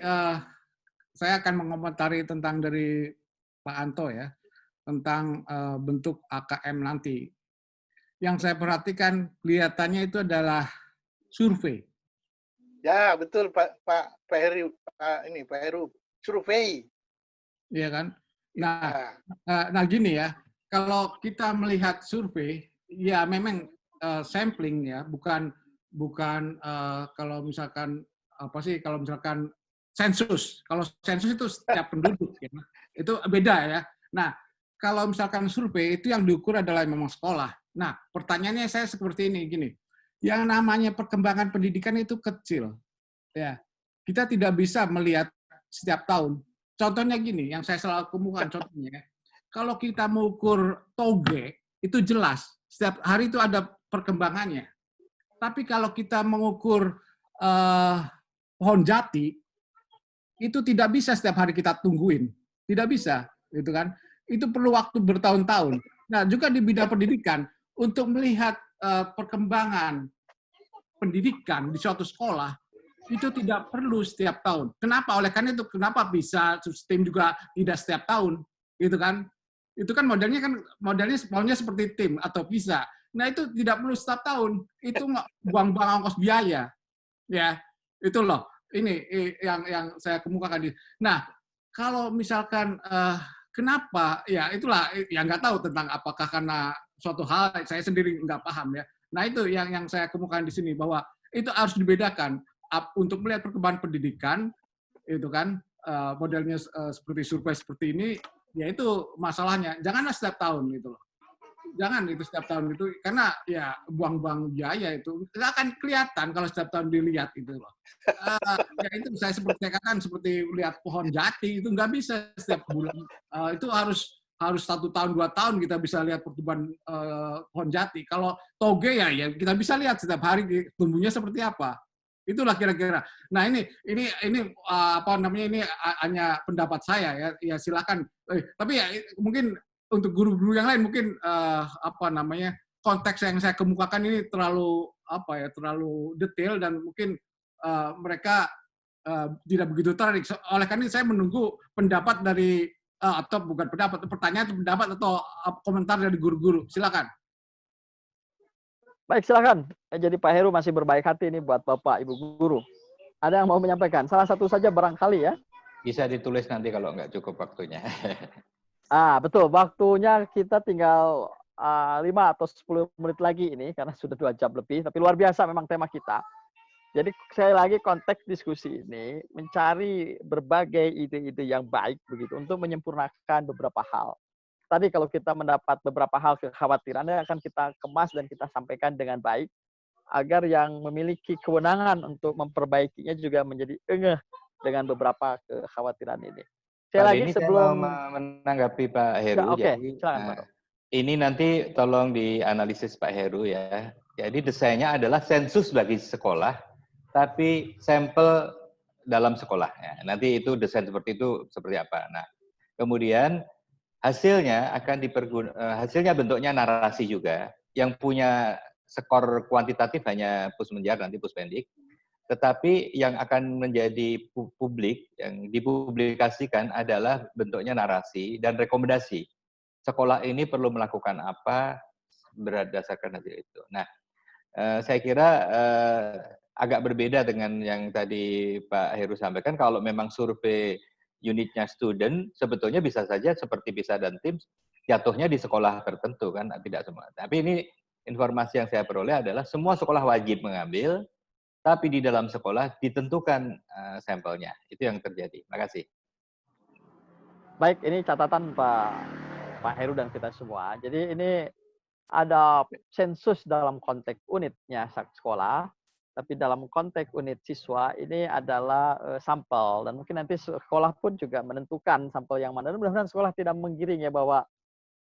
Speaker 1: saya akan mengomentari tentang dari Pak Anto ya, tentang bentuk AKM nanti. Yang saya perhatikan kelihatannya itu adalah survei.
Speaker 6: Ya, betul Pak Heru, Pak Heru, survei.
Speaker 1: Iya kan? Nah gini ya, kalau kita melihat survei, ya memang sampling ya, bukan kalau misalkan kalau misalkan sensus. Kalau sensus itu setiap penduduk ya. Itu beda ya. Nah, kalau misalkan survei itu yang diukur adalah memang sekolah. Nah, pertanyaannya saya seperti ini, gini. Yang namanya perkembangan pendidikan itu kecil. Ya. Kita tidak bisa melihat setiap tahun. Contohnya gini, yang saya selalu kemukakan contohnya. Kalau kita mengukur toge, itu jelas. Setiap hari itu ada perkembangannya. Tapi kalau kita mengukur pohon jati, itu tidak bisa setiap hari kita tungguin. Tidak bisa, gitu kan? Itu perlu waktu bertahun-tahun. Nah, juga di bidang pendidikan, untuk melihat perkembangan pendidikan di suatu sekolah, itu tidak perlu setiap tahun. Kenapa? Oleh karena itu, kenapa bisa sistem juga tidak setiap tahun, gitu kan? Itu kan modelnya maunya seperti tim atau bisa. Nah itu tidak perlu setiap tahun, itu nggak buang-buang ongkos biaya, ya itu loh. Ini yang saya kemukakan. Nah kalau misalkan kenapa, ya itulah yang nggak tahu tentang apakah karena suatu hal saya sendiri nggak paham ya. Nah itu yang saya kemukakan di sini bahwa itu harus dibedakan untuk melihat perkembangan pendidikan itu kan modelnya seperti survei seperti ini, ya itu masalahnya. Janganlah setiap tahun gitu loh. Jangan itu setiap tahun itu karena ya buang-buang biaya itu nggak akan kelihatan kalau setiap tahun dilihat itu loh. Ya itu saya seperti katakan seperti lihat pohon jati itu nggak bisa setiap bulan. Itu harus 1 tahun 2 tahun kita bisa lihat pertumbuhan pohon jati. Kalau toge ya kita bisa lihat setiap hari tumbuhnya seperti apa. Itulah kira-kira. Nah ini apa namanya, ini hanya pendapat saya ya. Ya silakan. Tapi ya mungkin untuk guru-guru yang lain mungkin apa namanya, konteks yang saya kemukakan ini terlalu terlalu detail dan mungkin mereka tidak begitu tertarik. Oleh karena itu saya menunggu pendapat dari atau bukan pertanyaan atau pendapat atau komentar dari guru-guru. Silakan.
Speaker 2: Baik, silakan. Jadi Pak Heru masih berbaik hati ini buat Bapak Ibu guru. Ada yang mau menyampaikan? Salah satu saja barangkali ya.
Speaker 3: Bisa ditulis nanti kalau nggak cukup waktunya.
Speaker 2: Betul. Waktunya kita tinggal 5 atau 10 menit lagi ini karena sudah 2 jam lebih. Tapi luar biasa memang tema kita. Jadi sekali lagi konteks diskusi ini mencari berbagai ide-ide yang baik begitu untuk menyempurnakan beberapa hal. Tadi kalau kita mendapat beberapa hal kekhawatirannya akan kita kemas dan kita sampaikan dengan baik agar yang memiliki kewenangan untuk memperbaikinya juga menjadi engeh dengan beberapa kekhawatiran ini. Sekali lagi sebelum
Speaker 3: menanggapi Pak Heru,
Speaker 2: silakan, Pak.
Speaker 3: Ini nanti tolong dianalisis Pak Heru ya. Jadi desainnya adalah sensus bagi sekolah, tapi sampel dalam sekolah. Ya. Nanti itu desain seperti itu seperti apa. Nah, kemudian hasilnya hasilnya bentuknya narasi juga. Yang punya skor kuantitatif hanya Pusmenjar, nanti Puspendik. Tetapi yang akan menjadi publik, yang dipublikasikan adalah bentuknya narasi dan rekomendasi. Sekolah ini perlu melakukan apa berdasarkan hasil itu. Nah, saya kira agak berbeda dengan yang tadi Pak Heru sampaikan. Kalau memang survei unitnya student, sebetulnya bisa saja seperti PISA dan TIMSS, jatuhnya di sekolah tertentu kan, tidak semua. Tapi ini informasi yang saya peroleh adalah semua sekolah wajib mengambil, tapi di dalam sekolah ditentukan sampelnya. Itu yang terjadi. Terima kasih.
Speaker 2: Baik, ini catatan Pak Heru dan kita semua. Jadi ini ada sensus dalam konteks unitnya sekolah, tapi dalam konteks unit siswa ini adalah sampel, dan mungkin nanti sekolah pun juga menentukan sampel yang mana. Dan mudah-mudahan sekolah tidak menggiring ya bahwa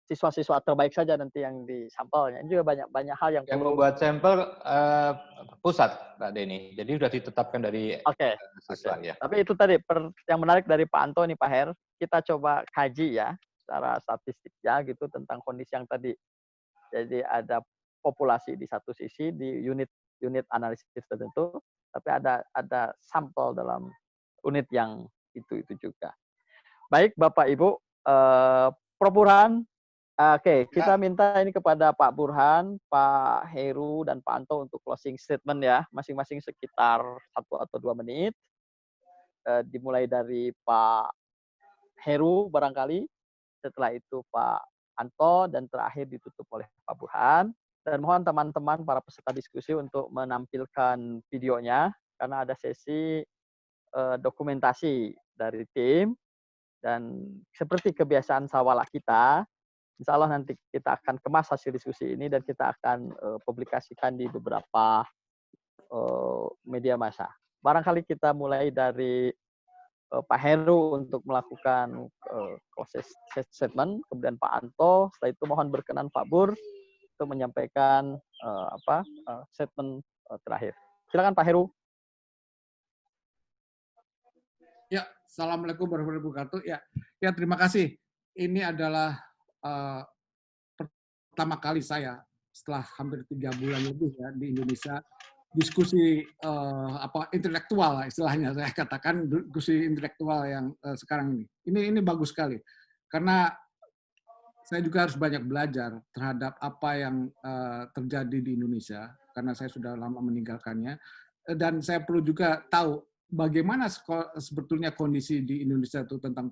Speaker 2: siswa-siswa terbaik saja nanti yang disampelnya. Ini juga banyak hal yang
Speaker 3: perlu. Membuat sampel pusat, Pak Denny. Jadi sudah ditetapkan dari siswa. Ya.
Speaker 2: Tapi itu tadi yang menarik dari Pak Anto nih Pak Her, kita coba kaji ya secara statistiknya gitu tentang kondisi yang tadi. Jadi ada populasi di satu sisi di unit analisis tertentu, tapi ada sampel dalam unit yang itu juga. Baik Bapak Ibu, Prof Burhan, oke, kita minta ini kepada Pak Burhan, Pak Heru dan Pak Anto untuk closing statement ya, masing-masing sekitar 1 atau 2 menit. Dimulai dari Pak Heru barangkali, setelah itu Pak Anto, dan terakhir ditutup oleh Pak Burhan. Dan mohon teman-teman para peserta diskusi untuk menampilkan videonya, karena ada sesi dokumentasi dari tim. Dan seperti kebiasaan sawala kita, insya Allah nanti kita akan kemas hasil diskusi ini dan kita akan publikasikan di beberapa media massa. Barangkali kita mulai dari Pak Heru untuk melakukan closing statement, kemudian Pak Anto, setelah itu mohon berkenan Pak Bur untuk menyampaikan statement terakhir. Silakan Pak Heru.
Speaker 1: Ya, Assalamualaikum warahmatullahi wabarakatuh. Ya terima kasih. Ini adalah pertama kali saya setelah hampir 3 bulan lebih ya di Indonesia diskusi intelektual istilahnya, saya katakan diskusi intelektual yang sekarang ini bagus sekali karena saya juga harus banyak belajar terhadap apa yang terjadi di Indonesia karena saya sudah lama meninggalkannya, dan saya perlu juga tahu bagaimana sebetulnya kondisi di Indonesia itu tentang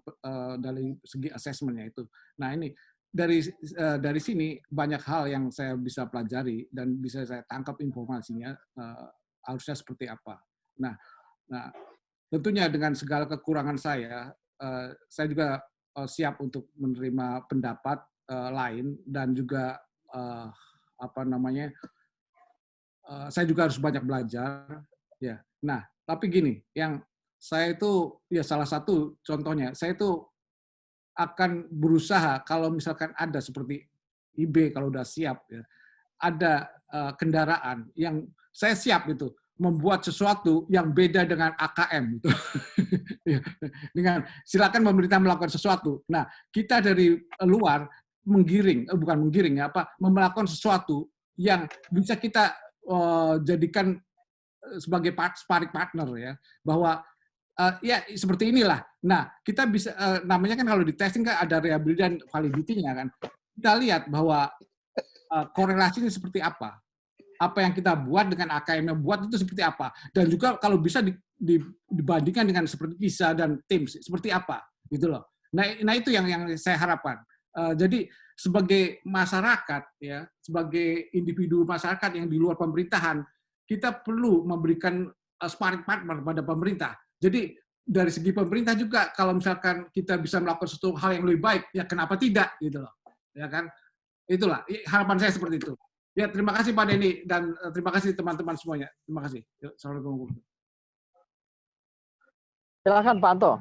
Speaker 1: dari segi asesmennya itu. Nah ini dari sini banyak hal yang saya bisa pelajari dan bisa saya tangkap informasinya harusnya seperti apa. Nah tentunya dengan segala kekurangan saya juga siap untuk menerima pendapat lain dan juga saya juga harus banyak belajar ya. Nah, tapi gini, yang saya itu ya salah satu contohnya, saya itu akan berusaha kalau misalkan ada seperti IB kalau udah siap ya, ada kendaraan yang saya siap itu membuat sesuatu yang beda dengan AKM gitu. Dengan silakan pemerintah melakukan sesuatu. Nah, kita dari luar melakukan sesuatu yang bisa kita jadikan sebagai sparring partner ya, bahwa ya seperti inilah. Nah, kita bisa namanya kan kalau di testing kan ada reliability dan validity-nya kan. Kita lihat bahwa korelasinya seperti apa yang kita buat dengan AKM yang buat itu seperti apa, dan juga kalau bisa dibandingkan dengan seperti KISA dan TIMSS seperti apa gitu loh. Nah itu yang saya harapkan. Jadi sebagai masyarakat ya, sebagai individu masyarakat yang di luar pemerintahan, kita perlu memberikan sparring partner pada pemerintah. Jadi dari segi pemerintah juga kalau misalkan kita bisa melakukan sesuatu hal yang lebih baik, ya kenapa tidak gitu loh. Ya kan? Itulah harapan saya seperti itu. Ya, terima kasih Pak Denny dan terima kasih teman-teman semuanya. Terima kasih. Assalamualaikum.
Speaker 2: Silakan Pak Anto.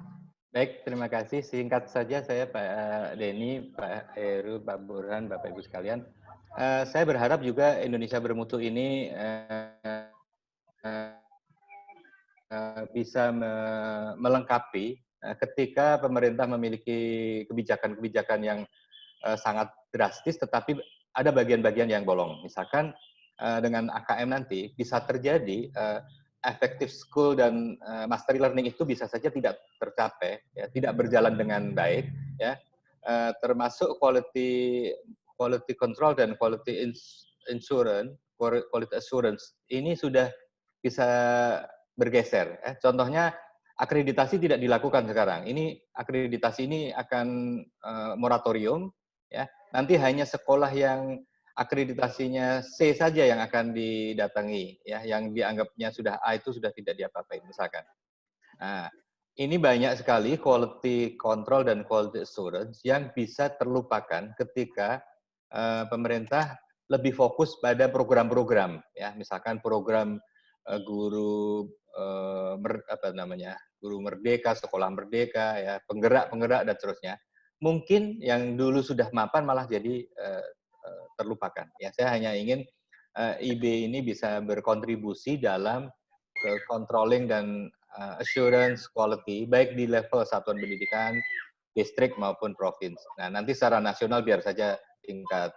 Speaker 3: Baik, terima kasih. Singkat saja saya Pak Denny, Pak Heru, Pak Burhan, Bapak Ibu sekalian. Saya berharap juga Indonesia Bermutu ini bisa melengkapi ketika pemerintah memiliki kebijakan-kebijakan yang sangat drastis, tetapi ada bagian-bagian yang bolong. Misalkan dengan AKM nanti bisa terjadi effective school dan mastery learning itu bisa saja tidak tercapai, ya, tidak berjalan dengan baik, ya, termasuk quality control dan quality assurance ini sudah bisa bergeser. Contohnya akreditasi tidak dilakukan sekarang. Ini akreditasi ini akan moratorium. Ya, nanti hanya sekolah yang akreditasinya C saja yang akan didatangi, ya, yang dianggapnya sudah A itu sudah tidak diapa-apain misalkan. Nah, ini banyak sekali quality control dan quality assurance yang bisa terlupakan ketika pemerintah lebih fokus pada program-program, ya, misalkan program guru guru merdeka, sekolah merdeka, ya, penggerak dan seterusnya. Mungkin yang dulu sudah mapan malah jadi terlupakan. Ya, saya hanya ingin IB ini bisa berkontribusi dalam controlling dan assurance quality baik di level satuan pendidikan, distrik maupun provinsi. Nah, nanti secara nasional biar saja tingkat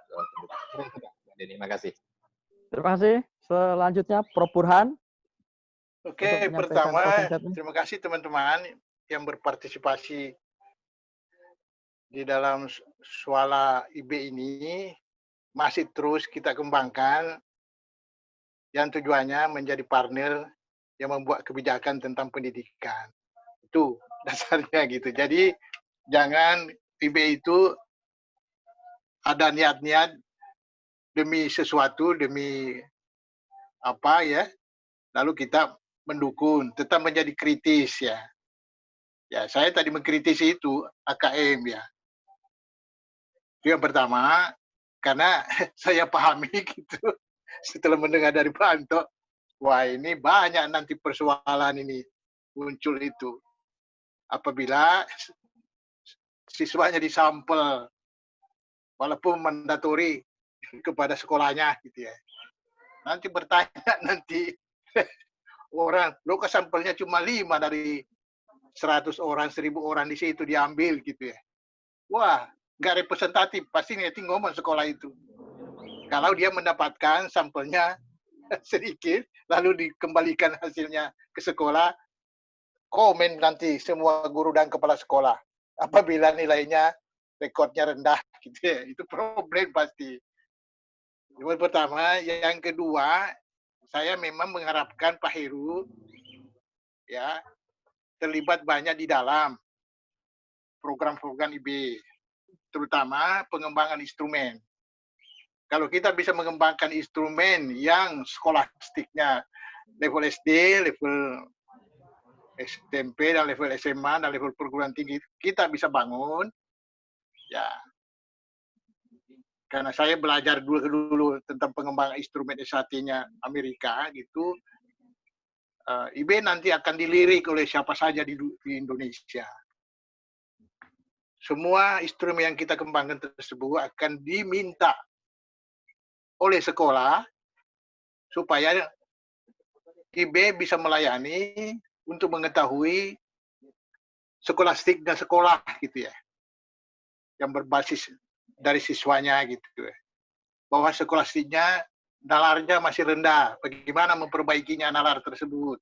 Speaker 3: terima kasih.
Speaker 2: Terima kasih. Selanjutnya Prof. Burhan.
Speaker 6: Oke, pertama terima kasih teman-teman yang berpartisipasi di dalam Suala IB ini, masih terus kita kembangkan yang tujuannya menjadi partner yang membuat kebijakan tentang pendidikan. Itu dasarnya gitu. Jadi jangan IB itu ada niat-niat demi sesuatu, demi apa ya, lalu kita mendukung, tetap menjadi kritis ya. Ya, saya tadi mengkritisi itu AKM ya. Itu yang pertama, karena saya pahami gitu, setelah mendengar dari Pak Anto, wah ini banyak nanti persoalan ini muncul itu. Apabila siswanya disampel, walaupun mandatori kepada sekolahnya gitu ya. Nanti bertanya nanti orang, lo ke sampelnya cuma 5 dari 100 orang, 1000 orang di situ diambil gitu ya. Wah, nggak representatif, pasti nanti ngomong sekolah itu. Kalau dia mendapatkan sampelnya sedikit, lalu dikembalikan hasilnya ke sekolah, komen nanti semua guru dan kepala sekolah. Apabila nilainya rekodnya rendah gitu ya. Itu problem pasti. Yang pertama, yang kedua, saya memang mengharapkan Pak Heru ya terlibat banyak di dalam program-program IB, terutama pengembangan instrumen. Kalau kita bisa mengembangkan instrumen yang skolastiknya level SD, level SMP, dan level SMA, dan level perguruan tinggi, kita bisa bangun, ya. Karena saya belajar dulu tentang pengembangan instrumen S1-nya Amerika, gitu, IB nanti akan dilirik oleh siapa saja di Indonesia. Semua instrumen yang kita kembangkan tersebut akan diminta oleh sekolah supaya IB bisa melayani untuk mengetahui skolastik dan sekolah gitu ya, yang berbasis dari siswanya gitu ya, bahwa skolastiknya nalarnya masih rendah, bagaimana memperbaikinya nalar tersebut.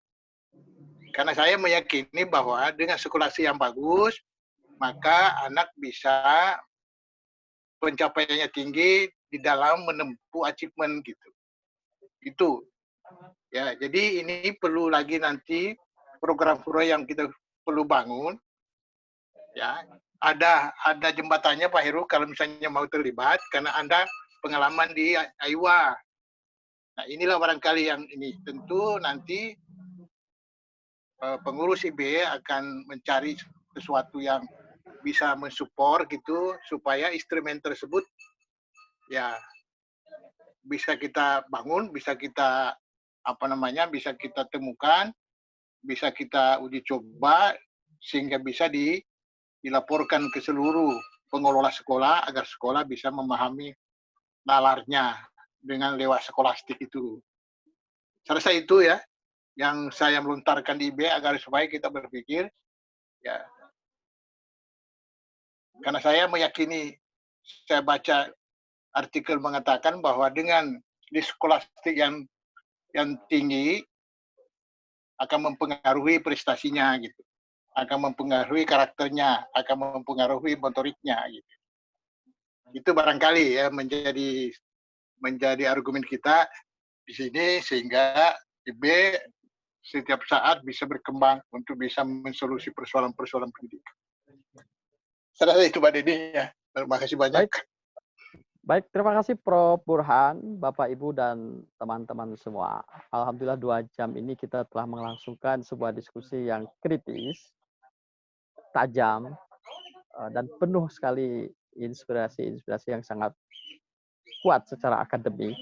Speaker 6: Karena saya meyakini bahwa dengan skolastik yang bagus, maka anak bisa pencapaiannya tinggi di dalam menempuh achievement gitu. Itu ya, jadi ini perlu lagi nanti program-program yang kita perlu bangun. Ya, ada jembatannya Pak Heru kalau misalnya mau terlibat karena Anda pengalaman di Iowa. Nah, inilah barangkali yang ini. Tentu nanti pengurus IB akan mencari sesuatu yang bisa mensupport gitu supaya instrumen tersebut ya bisa kita bangun, bisa kita bisa kita temukan, bisa kita uji coba sehingga bisa dilaporkan ke seluruh pengelola sekolah agar sekolah bisa memahami nalarnya dengan lewat skolastik itu. Saya rasa itu ya yang saya melontarkan di IB agar supaya kita berpikir ya, karena saya meyakini, saya baca artikel mengatakan bahwa dengan di skolastik yang tinggi akan mempengaruhi prestasinya gitu, akan mempengaruhi karakternya, akan mempengaruhi motoriknya gitu. Itu barangkali ya menjadi argumen kita di sini sehingga IB setiap saat bisa berkembang untuk bisa mensolusi persoalan-persoalan pendidikan. Saya rasa itu Pak Deddy ya. Terima kasih banyak.
Speaker 2: Baik, terima kasih Prof. Burhan, Bapak Ibu dan teman-teman semua. Alhamdulillah 2 jam ini kita telah melangsungkan sebuah diskusi yang kritis, tajam, dan penuh sekali inspirasi-inspirasi yang sangat kuat secara akademik.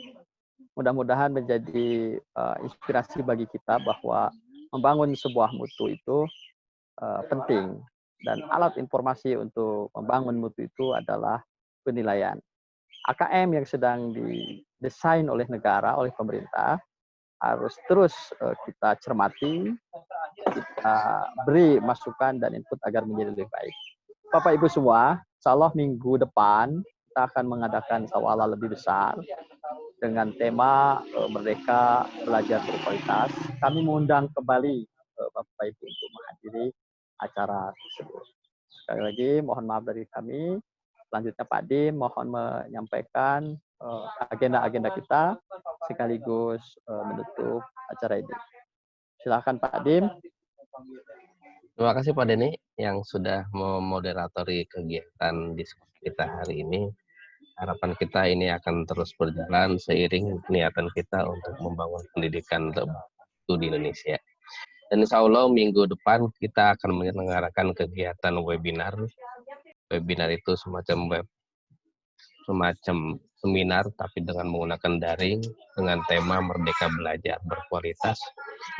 Speaker 2: Mudah-mudahan menjadi inspirasi bagi kita bahwa membangun sebuah mutu itu penting. Dan alat informasi untuk membangun mutu itu adalah penilaian. AKM yang sedang didesain oleh negara, oleh pemerintah, harus terus kita cermati, kita beri masukan dan input agar menjadi lebih baik. Bapak Ibu semua, insya Allah minggu depan kita akan mengadakan sawala lebih besar dengan tema Merdeka Belajar Berkualitas. Kami mengundang kembali Bapak Ibu untuk menghadiri acara tersebut. Sekali lagi mohon maaf dari kami. Selanjutnya Pak Dim mohon menyampaikan agenda-agenda kita sekaligus menutup acara ini. Silakan Pak Dim.
Speaker 7: Terima kasih Pak Denny yang sudah memoderatori kegiatan diskusi kita hari ini. Harapan kita ini akan terus berjalan seiring niatan kita untuk membangun pendidikan terbaik di Indonesia. Dan insya Allah minggu depan kita akan menyelenggarakan kegiatan webinar. Webinar itu semacam seminar tapi dengan menggunakan daring dengan tema Merdeka Belajar Berkualitas.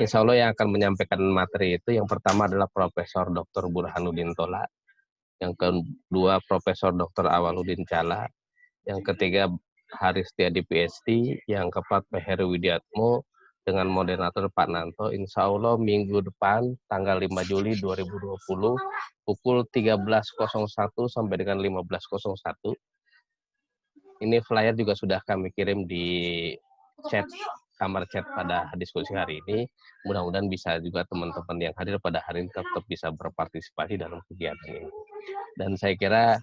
Speaker 7: Insya Allah yang akan menyampaikan materi itu yang pertama adalah Profesor Dr. Burhanuddin Tola, yang kedua Profesor Dr. Awaludin Cala, yang ketiga Haris Tiadi PhD, yang keempat Pak Heru Widiatmo dengan moderator Pak Nanto. Insya Allah minggu depan tanggal 5 Juli 2020 pukul 13.01 sampai dengan 15.01. Ini flyer juga sudah kami kirim di chat, kamar chat pada diskusi hari ini. Mudah-mudahan bisa juga teman-teman yang hadir pada hari ini tetap bisa berpartisipasi dalam kegiatan ini. Dan saya kira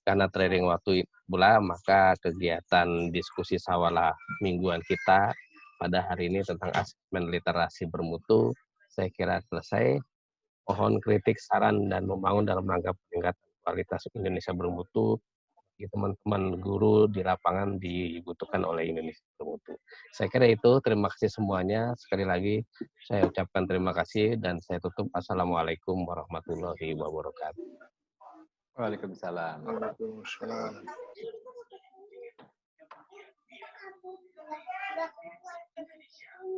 Speaker 7: karena training waktu pula, maka kegiatan diskusi sawala mingguan kita pada hari ini tentang asesmen literasi bermutu saya kira selesai. Mohon kritik, saran, dan membangun dalam rangka peningkatan kualitas Indonesia bermutu. Teman-teman guru di lapangan dibutuhkan oleh Indonesia bermutu. Saya kira itu, terima kasih semuanya. Sekali lagi saya ucapkan terima kasih dan saya tutup. Assalamualaikum warahmatullahi wabarakatuh.
Speaker 3: Waalaikumsalam.
Speaker 6: Waalaikumsalam.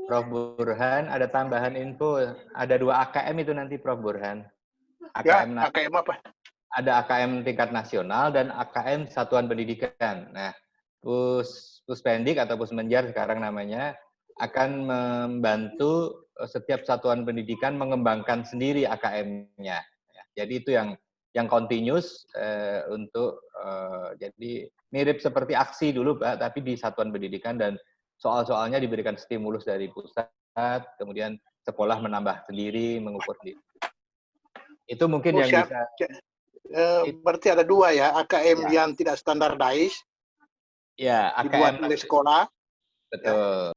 Speaker 3: Prof. Burhan, ada tambahan info. Ada 2 AKM itu nanti, Prof. Burhan.
Speaker 6: Ya,
Speaker 3: AKM,
Speaker 6: AKM apa?
Speaker 3: ada AKM tingkat nasional dan AKM satuan pendidikan. Nah, Puspendik atau Pusmenjar sekarang namanya akan membantu setiap satuan pendidikan mengembangkan sendiri AKM-nya. Jadi itu yang continuous untuk jadi mirip seperti aksi dulu, Pak, tapi di satuan pendidikan dan soal-soalnya diberikan stimulus dari pusat, kemudian sekolah menambah sendiri, mengukur sendiri. Itu mungkin yang
Speaker 6: siap.
Speaker 3: bisa.
Speaker 6: Berarti ada 2 ya, AKM
Speaker 3: Ya.
Speaker 6: yang tidak standardized,
Speaker 3: Ya,
Speaker 6: dibuat
Speaker 3: AKM
Speaker 6: oleh sekolah.
Speaker 3: betul.